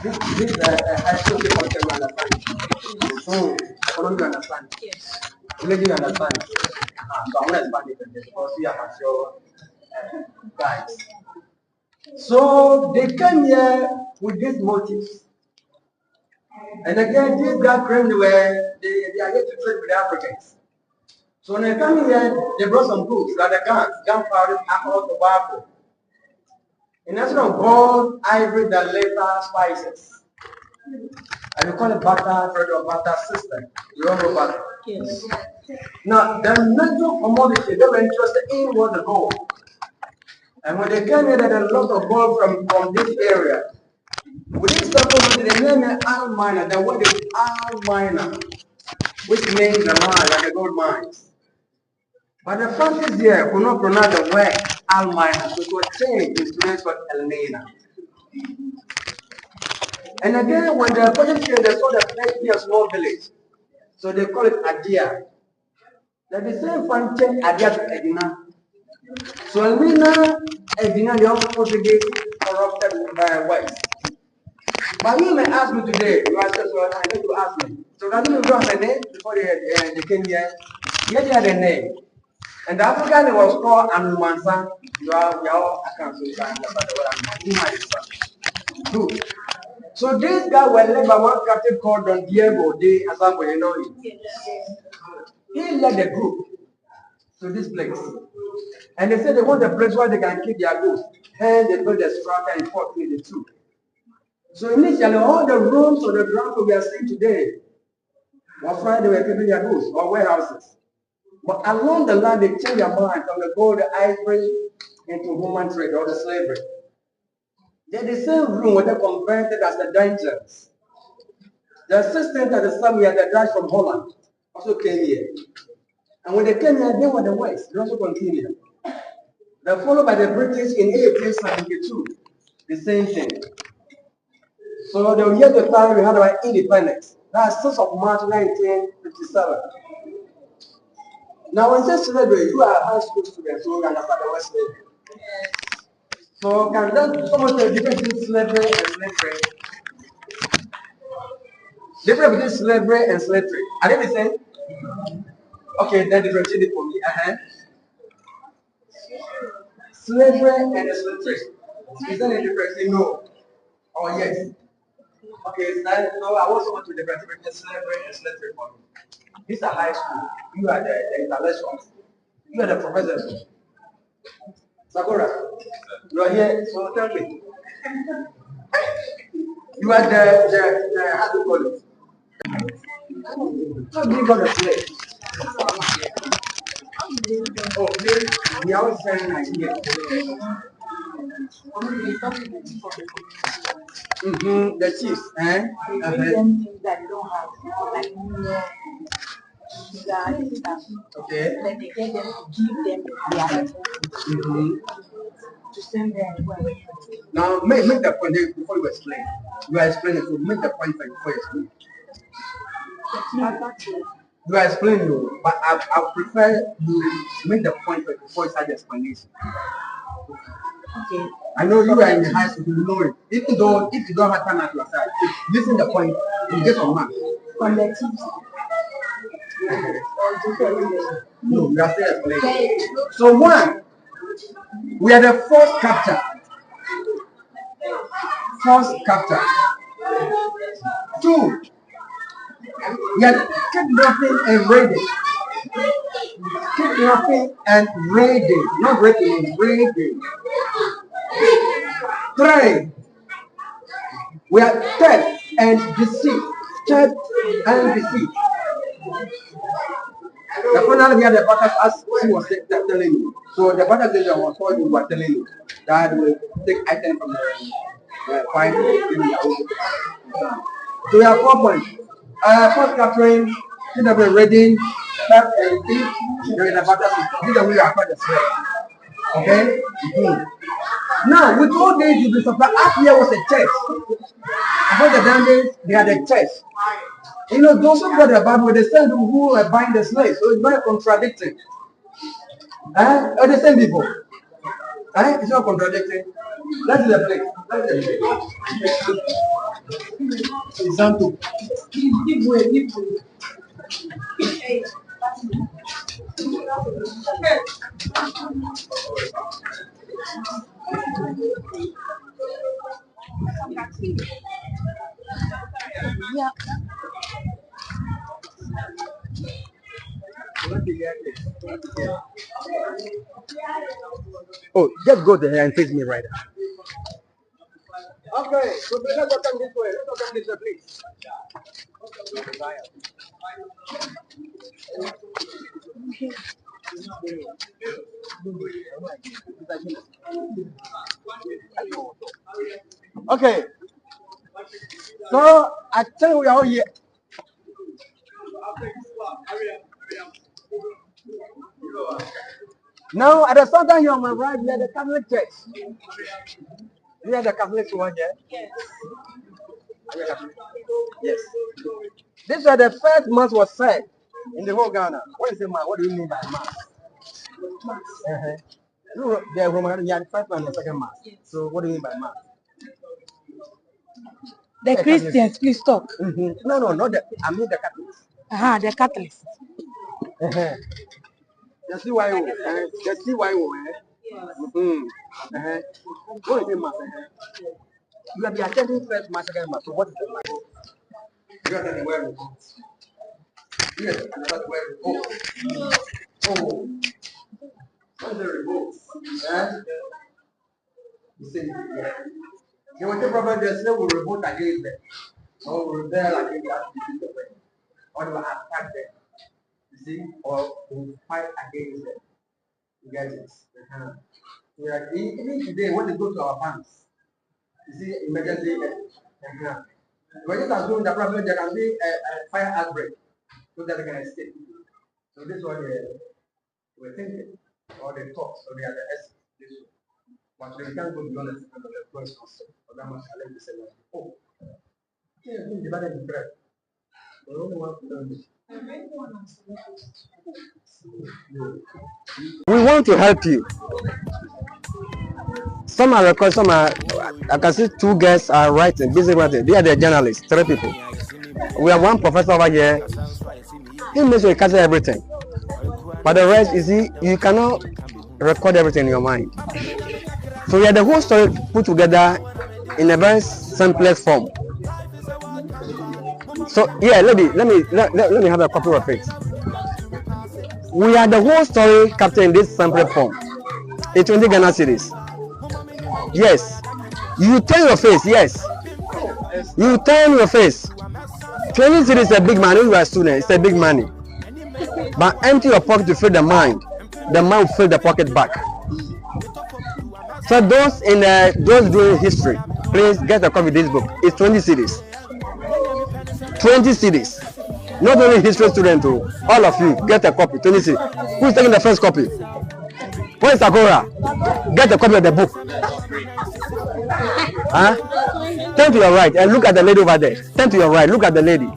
This is a social culture you understand. So, economic you understand. Yes. Religion you understand. So I'm going to expand it because we are sure guys. So they came here with these motives. And again, these guys claimed they are here to trade with the Africans. So when they come here, they brought some goods like the guns, gunpowder, alcohol, tobacco. And instead of gold, ivory, the later spices. And we call it butter, bread or butter system. You all know butter. Yes. Now, the major commodity they were interested in was the gold. And when they came here, they had a lot of gold from this area. Within some they named it Elmina. The word is Elmina, which means the mine, like the gold mines. But the families here could not pronounce the word Elmina, so it was changed to place called Elmina. And again, when the project came, they saw the place be a small village. So they call it Adia. That the same fan change Adia to Edina. So Elmina, Edina, the also Portuguese corrupted by whites. But you may ask me today, you ask us, well, I need to ask me. So doesn't you don't have a name before they came here? Yes, they had a name. And the African name was called Anumansa. We all account, so you can Good. So this guy was led by one captain called Don Diego de Azambo, you know him. He led the group to this place. And they said they want a place where they can keep their goods. And they built a structure and fought with the two. So initially, all the rooms or the ground we are seeing today was where they were keeping their goods or warehouses. But along the line, they changed their mind from the gold, the ivory, into human trade or the slavery. Then the same room where they converted as the dungeons. The assistant at the same had the guys from Holland also came here. And when they came here, they were the West. They also continued. They followed by the British in 1872. The same thing. So the year the time we had our independence. That's 6th of March 1957. Now when you say slavery, you are a high school student, so you understand the word slavery. So can that someone say the difference between slavery and slavery? Difference between slavery and slavery. Are they the same? Okay, then differentiate it for me. Slavery and slavery. Is there any difference? No. Oh yes. Okay, so I want someone to differentiate between slavery and slavery for me. These are high school. You are the intellectuals. You are the professors. Sakura, you are here, so tell me. You are the how do you call it? How do you call the place? Oh, please, we are all sharing ideas. The cheese, eh? That you don't have, like okay. Then they get them to give them their to send them. Now make the point before you explain. You are explaining, so make the point before you explain. You are explaining, but I prefer you make the point before you start the explanation. Okay. I know you are in the high school, you know it. If you don't have time at your side, listen the point, you get some marks. From the teacher. No, you are still explaining. So one, we are the first capture. First capture. Two, we are kidnapping and raiding. Kidnapping and raiding. Not raping, raiding. Three, we are theft and deceit. Theft and deceit. The final here, the battle as she was telling you. So the battle was what you were telling you. That will take item from the fine. So we have 4 points. First capturing, kidnapping, raiding, theft and thief. There is a battle. This is the way we are the slave. Okay? Now, with all this, you will supply. Up here was a church. Before the damage, they had a church. You know, those who got the Bible, they said who were buying the slaves. So it's very contradicting. Or the same people. It's not contradicting. That's the place. That's the place. Example. Yeah. Oh, just go there and face me right now. Okay, so let's go come this way. Let's go come this way, please. Okay. So I tell you we are all here. Now at the southern here on my right, we are the Catholic Church. We are the Catholic one here. Yes. Yes. This was the first mass was said in the whole Ghana. What is a mass? What do you mean by mass? No, the Roman, yeah, the first one and the second mass. So what do you mean by mass? The Christians, please talk. No, not the. I mean the Catholics. The Catholics. You see why? You see why? What do you mean mass? You have been attending first mass, second mass. So what is the mass? You are the word. Yes, another word. Oh. What is the revolt? You see, they were the problem. They say we revolt against them. Or we rebel against that. Or we attack them. You see, or we fight against them. You get it? We are even today when they go to our banks, you see, emergency. When you are doing the problem, there can be a fire outbreak, so that they can escape. So this is what they were thinking, or they thought, so they are the essence. But they can't go beyond the first concept. Or that must challenge the second. Oh, yeah, divided in bread. The only one to learn this. We want to help you. Some are recording, some are. I can see two guests are writing, busy writing. They are the journalists, 3 people. We have one professor over here. He makes sure he catches everything. But the rest, you see, you cannot record everything in your mind. So we have the whole story put together in a very simplest form. So yeah, let me have a copy of it. We have the whole story captured in this simple form. A 20 Ghana series. Yes. You turn your face, yes. You turn your face. 20 series is a big money. You are a student, it's a big money. But empty your pocket to fill the mind. The mind will fill the pocket back. So those doing history, please get a copy of this book. It's 20 series. 20 series. Not only history students, all of you get a copy. 20 series. Who is taking the first copy? Where is Sakura? Get a copy of the book. Turn to your right and look at the lady over there. Turn to your right, look at the lady.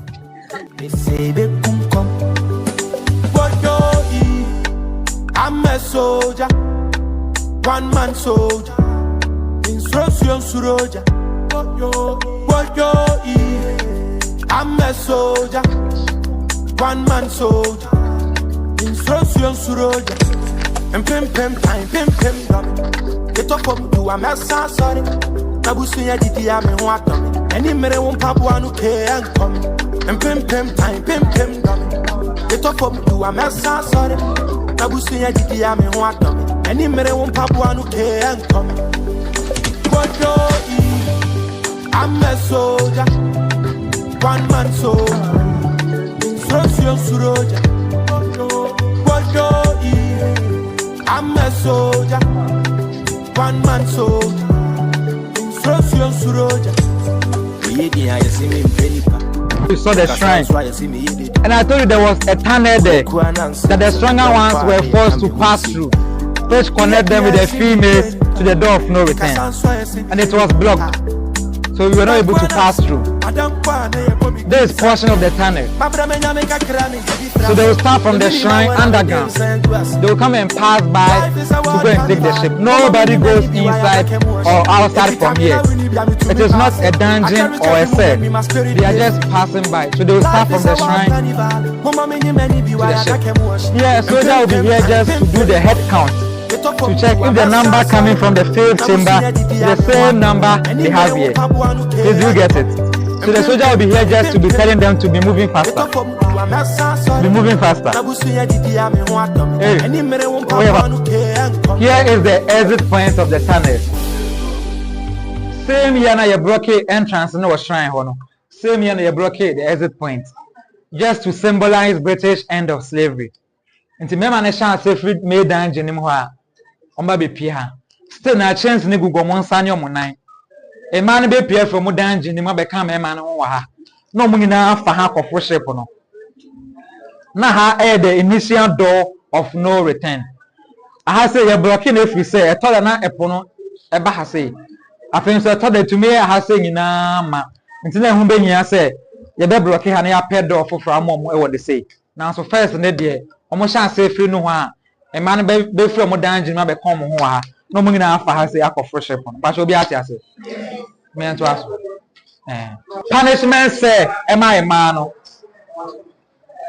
I'm a soldier, one man soldier. Instruction soldier. I'm a soldier, one man soldier. Instruction soldier. And pim time, pim dummy. Get up from you, I'm a sorry. Nabusia did I mean what? Any mere won't papuanu pay and come. And pim time, pim dummy. Get up from you, I'm a sorry. Nabusia did I mean what? Any mere won't papuanu pay and come. I'm a soldier, one man soldier. Instruction soldier. I'm a soldier, one man soldier. Instruction soldier. You saw the shrine, and I told you there was a tunnel there that the stronger ones were forced to pass through, which connect them with the females to the door of no return, and it was blocked, so we were not able to pass through. This portion of the tunnel. So they will start from the shrine underground. They will come and pass by to go and take the ship. Nobody goes inside or outside from here. It is not a dungeon or a cell. They are just passing by. So they will start from the shrine to the ship. Yeah, soldier will be here just to do the head count, to check if the number coming from the field chamber is the same number they have here. Did you get it? So the soldier will be here just to be telling them to be moving faster. Be moving faster. Hey, here is the exit point of the tunnel. Same year na you blockade entrance no shrine hono. Same year na you blockade the exit point. Just to symbolize British end of slavery. Nti mema na chance free made dungeon nim ho a omba be pie ha. Still na chance ne gugu mo nsa ne omunan. A man be pie from dungeon nim abeka mema no ho ha. No mu nyina fa ha kofo ship no. Na ha the initial door of no return. I say you blocking if we say I told na epo no eba ha say. Afin so told to me I say nyina ma Nti na hu behia say ye be block ha na ya pɛ door for amom e wo de say. Now so first ne de omo sha say free no ho a e man be free omo danjin ma be kom ho ha. No mo nyina afa ha say akofo ship no. Ba so obi ate ase. Me ento aso. Punishment say e ma no.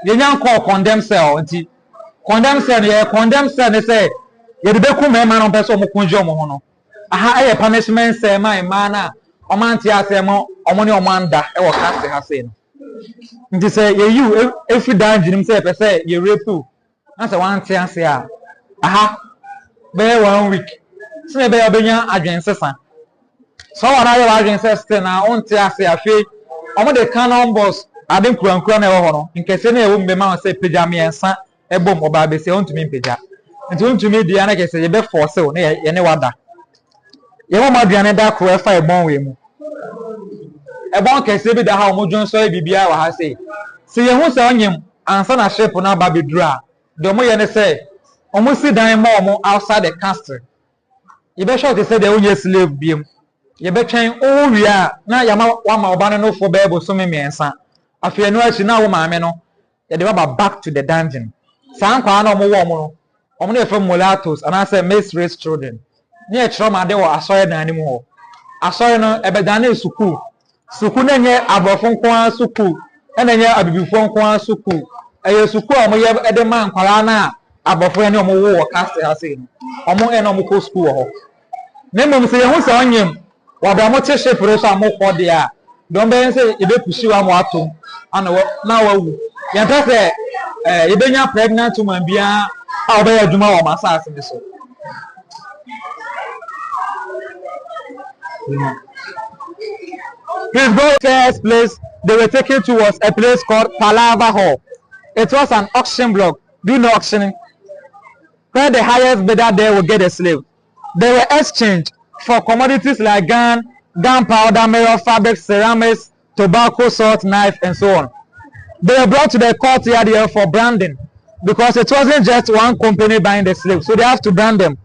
Ye nyan call condemn cell nti condemn cell ye condemn cell ne say ye de be ku me ma no person omo kunjo omo ho no. Aha e punishment say ma na omo anti ase mo omo ne omo anda e wo cast ha say no. Nti say ye you every danger nim say say ye rape you. Na say one anti ase a aha be 1 week. Se be obenya adwen sesa. So wana ye adwen sesa na onti ase afi omo de canon boss ade nkurankura na e wo ho no nkese na e wo mbema say pagya me ensa e bom oba be say ontumi pagya. Nti ontumi dia na kese ye be force wo na ye ne wada. Ye mo maduane da kro e fa e bon we mu. E bon kese bi da ha omo dwon so e bibia wa ha say. Se ye hu se onyem ansa na ship na ba bedura. De omo ye ne say omo si dan ma omo outside the castle. Ye be sure to say the onye slave biem. Ye be twen o wia na yama wa ma oba no fo be bo so me ensa. Afia no achi na wo maame no ye de ba back to the dungeon. San kwa na omo wo omo no. Omo no from mulattoes and I say mixed children. Ni e chiro ma de wo asoye dan ni mu ho. Asoye no e be dan na suku. Suku na nye abrofo nko an suku. E na nye abibifo nko an suku. Eye suku omo ye e de man kwara na abofo ye ne omo wo cast ha say no. Omo e na omo ko school ho. Na mom say ye hu say onyem. Wa da mo che shepere so amokọ de a. Don be say e be pushi wa mo atom. Ana na wa wu. Ye ta say e be nya pregnant woman bia a oba ya adwuma wa masase ni so. Please go first place they were taken to was a place called Palava Hall. It was an auction block. Do you know auctioning? Where the highest bidder there will get a slave. They were exchanged for commodities like gunpowder, mirror, fabrics, ceramics, tobacco, salt, knife, and so on. They were brought to the courtyard here for branding because it wasn't just one company buying the slaves, so they have to brand them.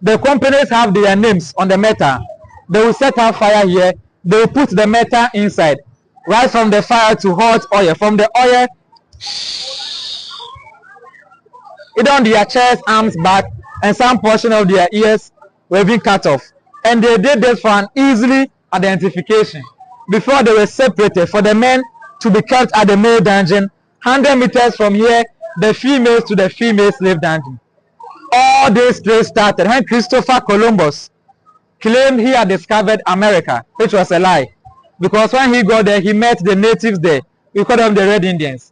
The companies have their names on the metal. They will set up fire here. They will put the metal inside, right from the fire to hot oil. From the oil, it on their chest, arms, back, and some portion of their ears were being cut off. And they did this for an easily identification. Before they were separated, for the men to be kept at the male dungeon, 100 meters from here, the females to the female slave dungeon. All this place started when Christopher Columbus claimed he had discovered America, which was a lie. Because when he got there, he met the natives there. We call them the Red Indians.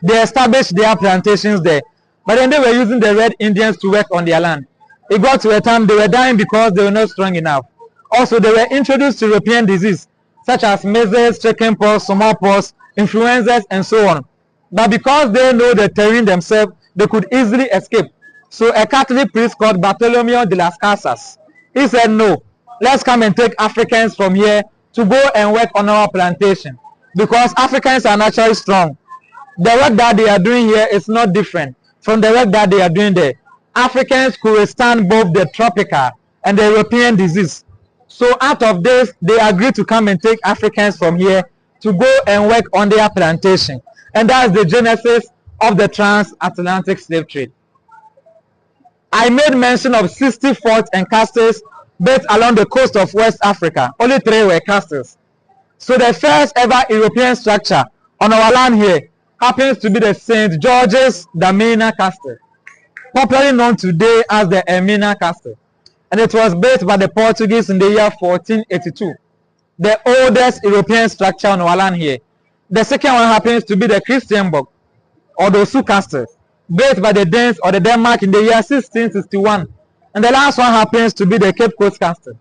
They established their plantations there. But then they were using the Red Indians to work on their land. It got to a time they were dying because they were not strong enough. Also, they were introduced to European disease, such as measles, chickenpox, smallpox, influenzas, and so on. But because they know the terrain themselves, they could easily escape. So a Catholic priest called Bartholomew de las Casas, he said, no, let's come and take Africans from here to go and work on our plantation. Because Africans are naturally strong. The work that they are doing here is not different from the work that they are doing there. Africans could withstand both the tropical and the European disease. So out of this, they agreed to come and take Africans from here to go and work on their plantation. And that's the genesis of the transatlantic slave trade. I made mention of 60 forts and castles built along the coast of West Africa. Only 3 were castles. So the first ever European structure on our land here happens to be the St. George's Elmina Castle, popularly known today as the Elmina Castle. And it was built by the Portuguese in the year 1482. The oldest European structure on our land here. The second one happens to be the Christianborg, or the Osu Castle, built by the Danes or the Denmark in the year 1661. And the last one happens to be the Cape Coast Castle.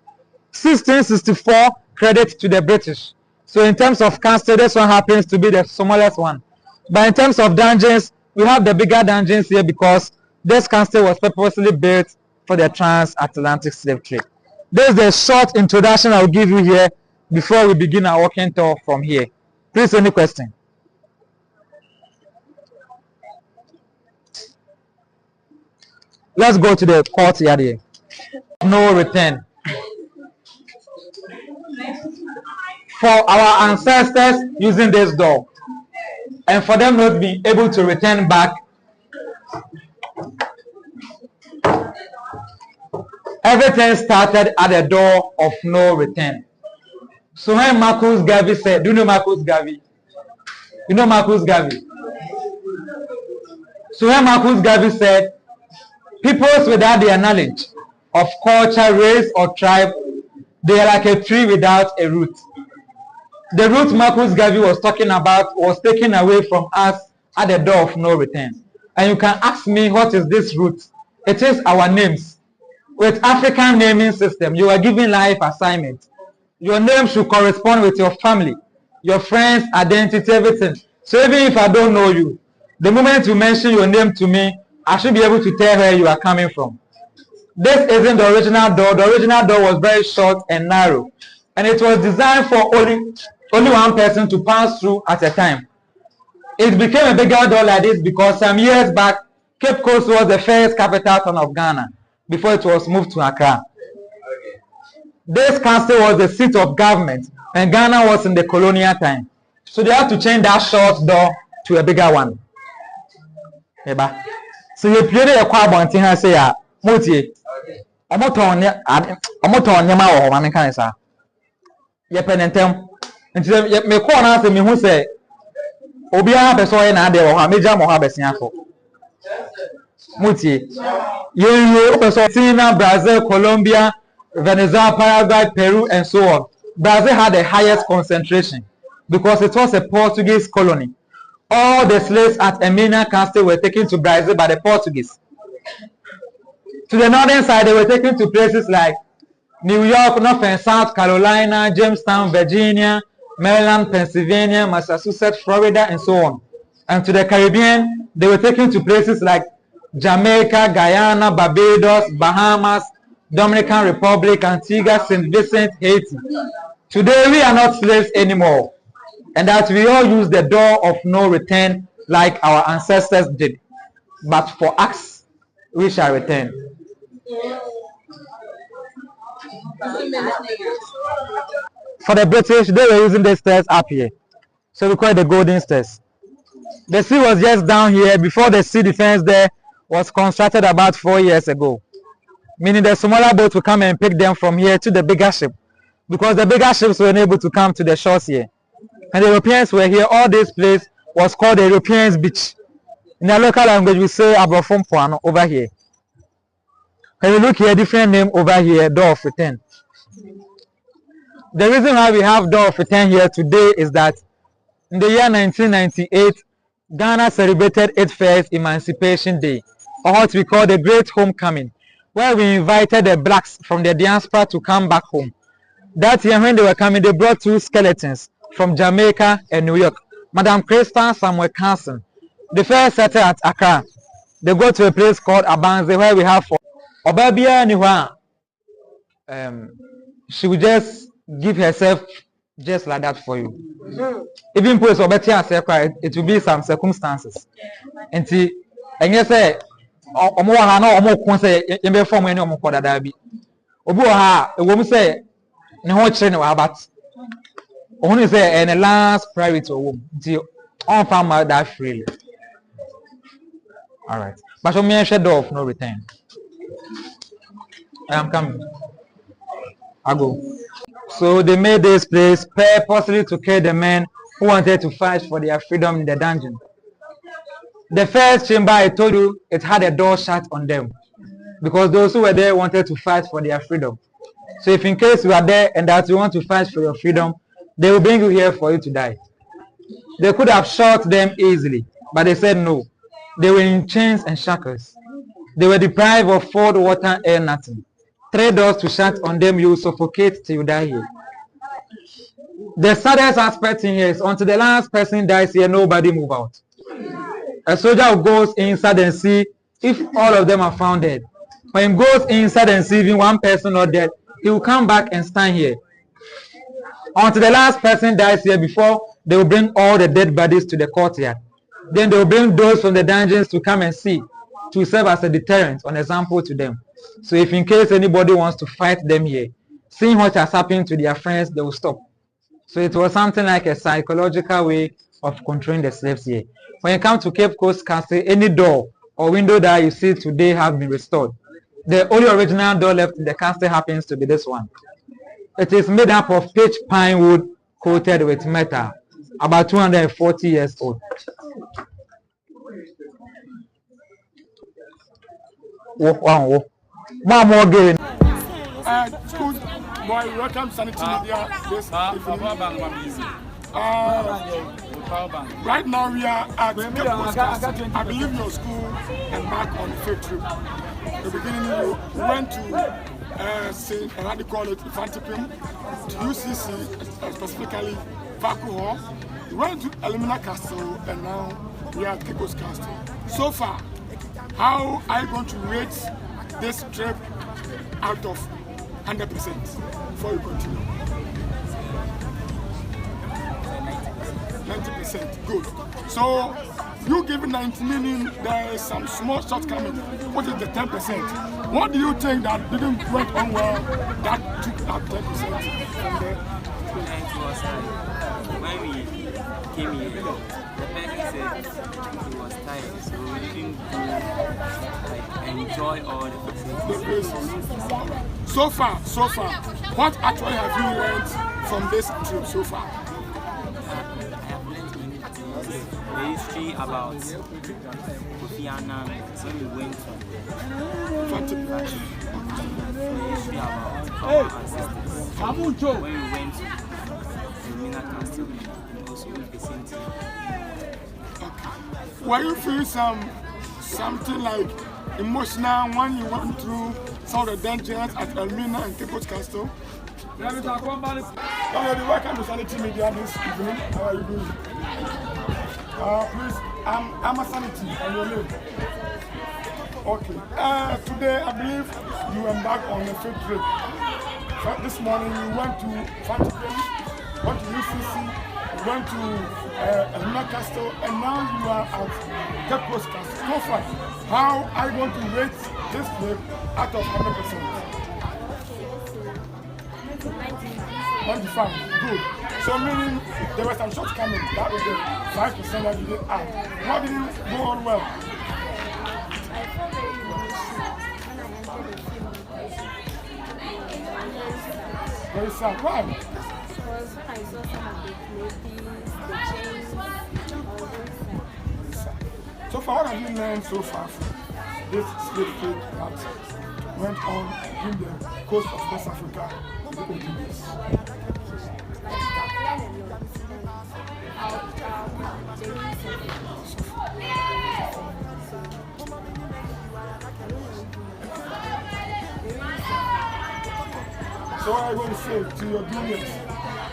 1664 credit to the British. So in terms of castle, this one happens to be the smallest one. But in terms of dungeons, we have the bigger dungeons here because this castle was purposely built for the transatlantic slave trade. This is the short introduction I'll give you here before we begin our walking tour from here. Please, any question? Let's go to the courtyard here. No return. for our ancestors using this door, and for them not being able to return back. Everything started at the door of no return. So when Marcus Garvey said, do you know Marcus Garvey? You know Marcus Garvey? So when Marcus Garvey said, peoples without their knowledge of culture, race, or tribe, they are like a tree without a root. The root Marcus Garvey was talking about was taken away from us at the door of no return. And you can ask me, what is this root? It is our names. With African naming system, you are given life assignment. Your name should correspond with your family, your friends, identity, everything. So even if I don't know you, the moment you mention your name to me, I should be able to tell where you are coming from. This isn't the original door. The original door was very short and narrow, and it was designed for only one person to pass through at a time. It became a bigger door like this because some years back, Cape Coast was the first capital town of Ghana before it was moved to Accra. This castle was the seat of government, and Ghana was in the colonial time. So they had to change that short door to a bigger one. So you play the choir bunting and say, Moti, I'm not on your mammy can say. Ye penentem. And me call answer me who say, Obia Besoy and Ade or Major Mohabesiafo. Moti, you Tina, Brazil, Colombia, Venezuela, Paraguay, Peru, and so on. Brazil had the highest concentration because it was a Portuguese colony. All the slaves at Elmina Castle were taken to Brazil by the Portuguese. To the northern side, they were taken to places like New York, North and South Carolina, Jamestown, Virginia, Maryland, Pennsylvania, Massachusetts, Florida, and so on. And to the Caribbean, they were taken to places like Jamaica, Guyana, Barbados, Bahamas, Dominican Republic, Antigua, St. Vincent, Haiti. Today, we are not slaves anymore, and that we all use the door of no return like our ancestors did. But for us, we shall return. For the British, they were using the stairs up here. So we call it the golden stairs. The sea was just down here before the sea defense there was constructed about 4 years ago. Meaning the smaller boats will come and pick them from here to the bigger ship. Because the bigger ships were unable to come to the shores here. And the Europeans were here. All this place was called the Europeans Beach. In the local language, we say Abrofompoano over here. When you look here, different name over here, door of return. The reason why we have door of return here today is that in the year 1998, Ghana celebrated its first Emancipation Day, or what we call the Great Homecoming, where we invited the blacks from the diaspora to come back home. That year when they were coming, they brought 2 skeletons from Jamaica and New York. Madam Krista Samuel Carson, the first settled at Accra. They go to a place called Abanze where we have for Obabia Niwa. She will just give herself just like that for you. Even post Obetia, it will be some circumstances. And you say, Omo ha na omo kon say yembe form any omo koda da bi. Obi o ha e wo mu say ne ho kire ne wa bat. Ohun say and the last private o wo. Nti on farm that freely. All right. But so me share door of no return. I am coming. I go. So they made this place purposely to kill the men who wanted to fight for their freedom in the dungeon. The first chamber, I told you, it had a door shut on them because those who were there wanted to fight for their freedom. So if in case you are there and that you want to fight for your freedom, they will bring you here for you to die. They could have shot them easily, but they said no. They were in chains and shackles. They were deprived of food, water, air, nothing. 3 doors to shut on them, you will suffocate till you die here. The saddest aspect in here is until the last person dies here, nobody move out. A soldier goes inside and see if all of them are found dead. When he goes inside and see even one person not dead, he will come back and stand here. Until the last person dies here before they will bring all the dead bodies to the courtyard. Then they will bring those from the dungeons to come and see, to serve as a deterrent, an example to them. So if in case anybody wants to fight them here, seeing what has happened to their friends, they will stop. So it was something like a psychological way of controlling the slaves here. When you come to Cape Coast Castle, any door or window that you see today have been restored. The only original door left in the castle happens to be this one. It is made up of pitch pine wood coated with metal, about 240 years old. Wow. More doing. Good boy, welcome Sanity Media this evening. Right now we are at Cape Coast Castle. I believe your school embarked on a field trip. At the beginning you went to St. How do you call it, Fantipim, to UCC, specifically Vaku Hall. We went to Elmina Castle and now we are at Cape Coast Castle. So far, how are you going to rate this trip out of 100% before you continue? 90%, good. So you give 90, meaning there is some small shortcoming. What is the 10%? What do you think that didn't went on well that took out 10% from there? When we came here, the person said he was tired, so we didn't enjoy all the facilities. So far, what actually have you learned from this trip so far? I have learned many things. The history about Kofi Annan, when we went to the history about our ancestors. When we went to Elmina Castle, and also with the same team. Were you feeling something like emotional when you went through some of the dangers at Elmina and Cape Coast Castle? Welcome to Sanity Media this evening. How are you doing? Please, I'm a Sanity, and your name? Okay. Today, I believe you embarked on a field trip. So this morning, you went to Fantipim, went to UCC, you went to Elmina Castle, and now you are at Cape Coast Castle. So far, how are you going to rate this trip out of 100%? 95, good. So meaning there were some shortcomings. That was the 5% that you didn't add. What did you go on well? I felt very emotional when I entered the film. Very sad. Why? Because when I saw some of the clothes, the chains, all those sad. So far, what have you learned so far from this slave trade that went on in the coast of West Africa in the 18 So what are you going to say to your juniors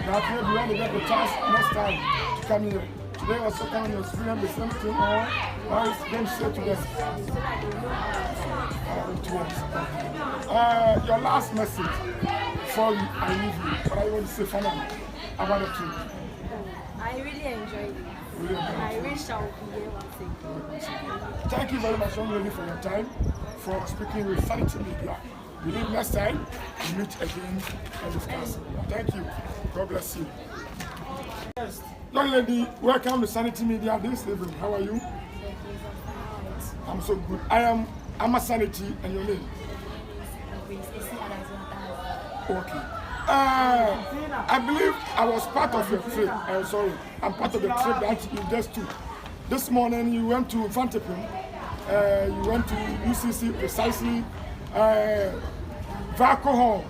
that maybe when they get the chance next time to come here, today also come and experience the same thing, or what is going to say to them? Your last message before I leave you, what are you going to say finally about the trip? I really enjoyed it. Really enjoyed it. I wish I would be here once again. Thank you very much, young lady, for your time, for speaking with Sanity Media. We believe next time we meet again and discuss. Thank you. God bless you. Yes. Young lady, welcome to Sanity Media this evening. How are you? I'm so good. I'm a Sanity, and your name? Okay. I believe I was part of your trip. I'm part of the trip that you just took. This morning you went to Fantipim. You went to UCC precisely. Vaku Hall.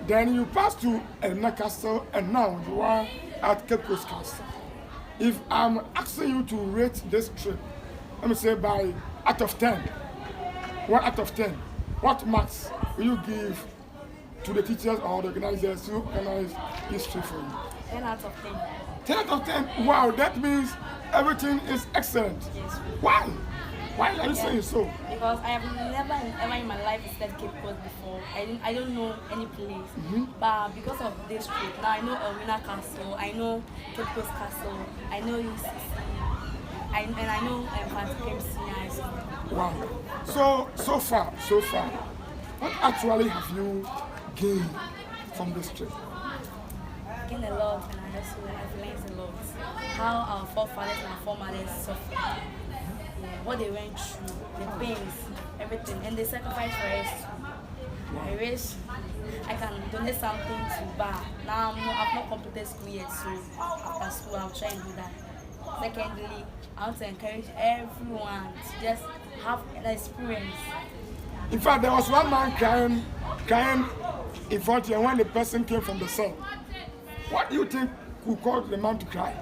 Then you passed to Elmina Castle, and now you are at Cape Coast Castle. If I'm asking you to rate this trip, let me say by out of 10, 1 out of 10, what marks will you give to the teachers or the organizers who organize this trip for you? 10 out of 10. 10 out of 10? Wow, that means everything is excellent. Yes. Why? Why are you saying so? Because I have never ever in my life visited Cape Coast before. I don't know any place. But because of this trip, now I know Elmina Castle, I know Cape Coast Castle, I know UCC, and I know Fantipim Senior. Wow. So far, what actually have you gained from this trip? I've gained a lot, and I've learned a lot. How our forefathers and our foremothers suffered, what they went through, the pains, everything, and they sacrificed for us too. I wish I can donate something to Bar. Now I've not completed school yet, so after school I'll try and do that. Secondly, I want to encourage everyone to just have an experience. In fact, there was one man crying in front here when the person came from the cell. What do you think could cause the man to cry?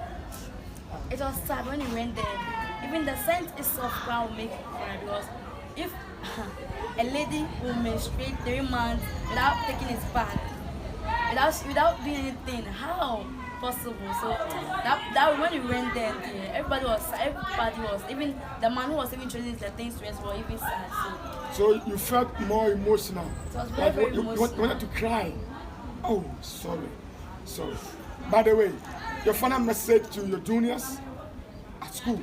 It was sad when he went there. Even the scent itself will make you cry, because if a lady will menstruate 3 months without taking his bath, without doing anything, how possible? So that when we went there, everybody was, even the man who was even introducing the things to us was even sad. So you felt more emotional. It was very you emotional. wanted to cry. Oh, sorry. By the way, your final message to your juniors at school.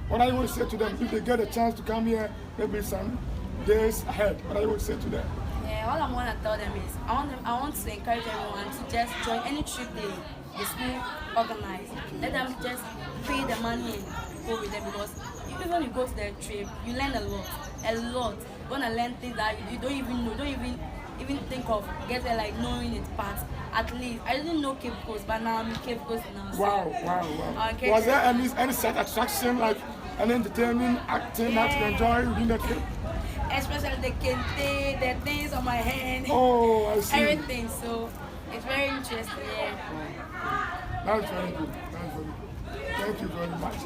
What are you going to say to them if they get a chance to come here, maybe some days ahead? What are you going to say to them? Yeah, all I'm going to tell them is I want to encourage everyone to just join any trip the school organize. Let them just pay the money and go with them, because even when you go to the trip, you learn a lot. You're gonna learn things that you don't even know, don't even think of getting like knowing it. But at least I didn't know Cape Coast, but now I'm in Cape Coast now. So Wow. Was there any set attraction, like an entertainment, acting that you enjoy within the trip? Especially the kente, the things on my hand. Oh, I see. Everything. So it's very interesting. Yeah. That's very good. Thank you very much.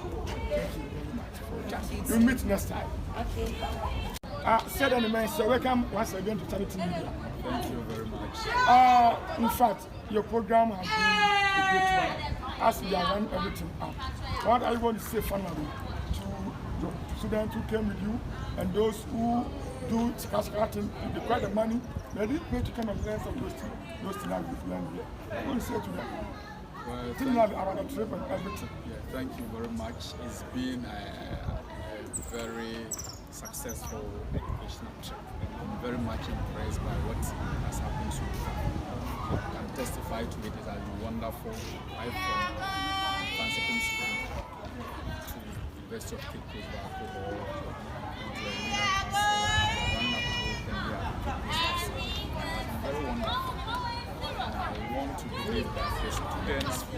We'll meet next time. Okay. Said any man, so welcome once again to Charity Media. Thank you very much. In fact, your program has been a great one. As we are running everything up, what are you going to say finally to your students who came with you and those who do scratching, they pay the money, they didn't pay to come and learn some of those things that we've learned here? What are you going to say to them? Well, Thinking about the trip and everything. Yeah, thank you very much. It's been a very successful educational trip. I'm very much impressed by what has happened so far. I can testify to it. It has been wonderful. Right from Fansipin School to University of Cape Coast, to Elmina very wonderful. I want to believe that the students who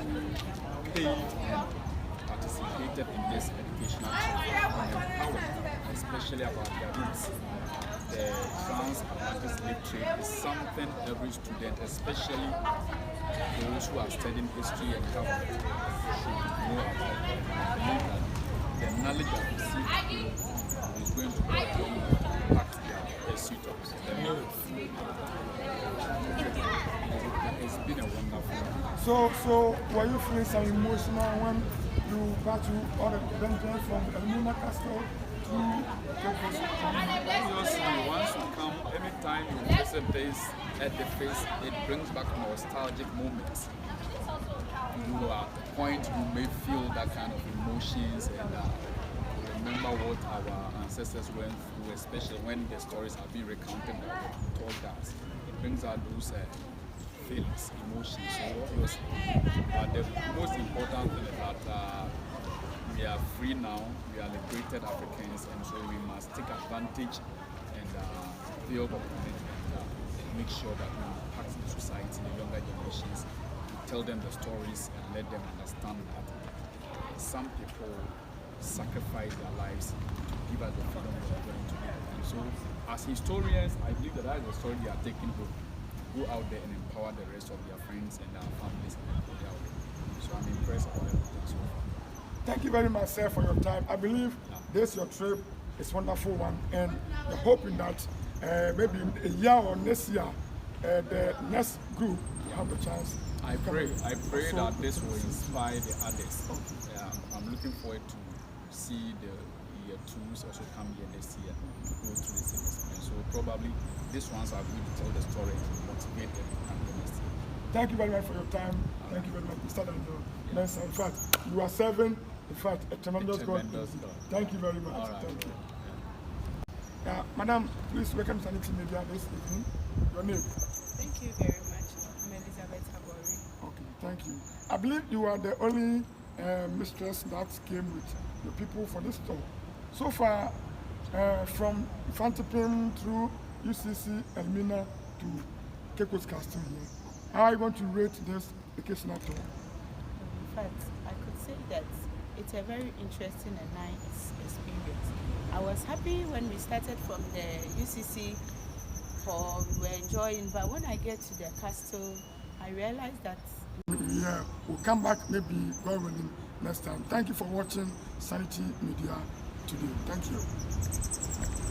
paid and participated in this educational trip are empowered, especially about their roots. The transatlantic slave trade is something every student, especially those who are studying history and government, should know about. I believe that the knowledge that we see is going to help them impact their pursuit of It's been a wonderful one. So were you feeling some emotional when you got to all the benches from Elmina Castle to Cape Coast? Obviously, once you come, anytime you visit this at the face, it brings back nostalgic moments. You are at the point you may feel that kind of emotions and remember what our ancestors went through, especially when the stories are being recounted by the tall guys. It brings out those feelings, emotions. So obviously, the most important thing is that we are free now, we are liberated Africans, and so we must take advantage and build upon it and make sure that we impact the society, the younger generations, tell them the stories and let them understand that some people sacrifice their lives to give us the freedom we are going to live. And so, as historians, I believe that is the story they are taking to go out there and empower the rest of their friends and their families and everybody out there. So I'm impressed about everything so far. Thank you very much, sir, for your time. I believe this your trip is a wonderful one, and we're hoping that maybe in a year or next year, the next group will have the chance. I pray that this will inspire the others. I'm looking forward to see the year twos also come here next year, go through the same experience. So probably these ones are going to tell the story and motivate them to come here next year. Thank you very much for your time. Thank you very much, Mr. Daniel. In fact, you are serving, in fact, a tremendous God. Thank you very much. Right, thank you. Madam, please welcome to Sanity Media this evening. Your name? Thank you very much. I'm Elizabeth Abori. Okay, Thank you. I believe you are the only mistress that came with the people for this tour. So far, from Fantipin through UCC, Elmina to Cape Castle here, how are you going to rate this vacational tour? In fact, I could say that it's a very interesting and nice experience. I was happy when we started from the UCC tour, we were enjoying, but when I get to the castle, I realized that yeah, we'll come back maybe God willing next time. Thank you for watching Sanity Media today. Thank you.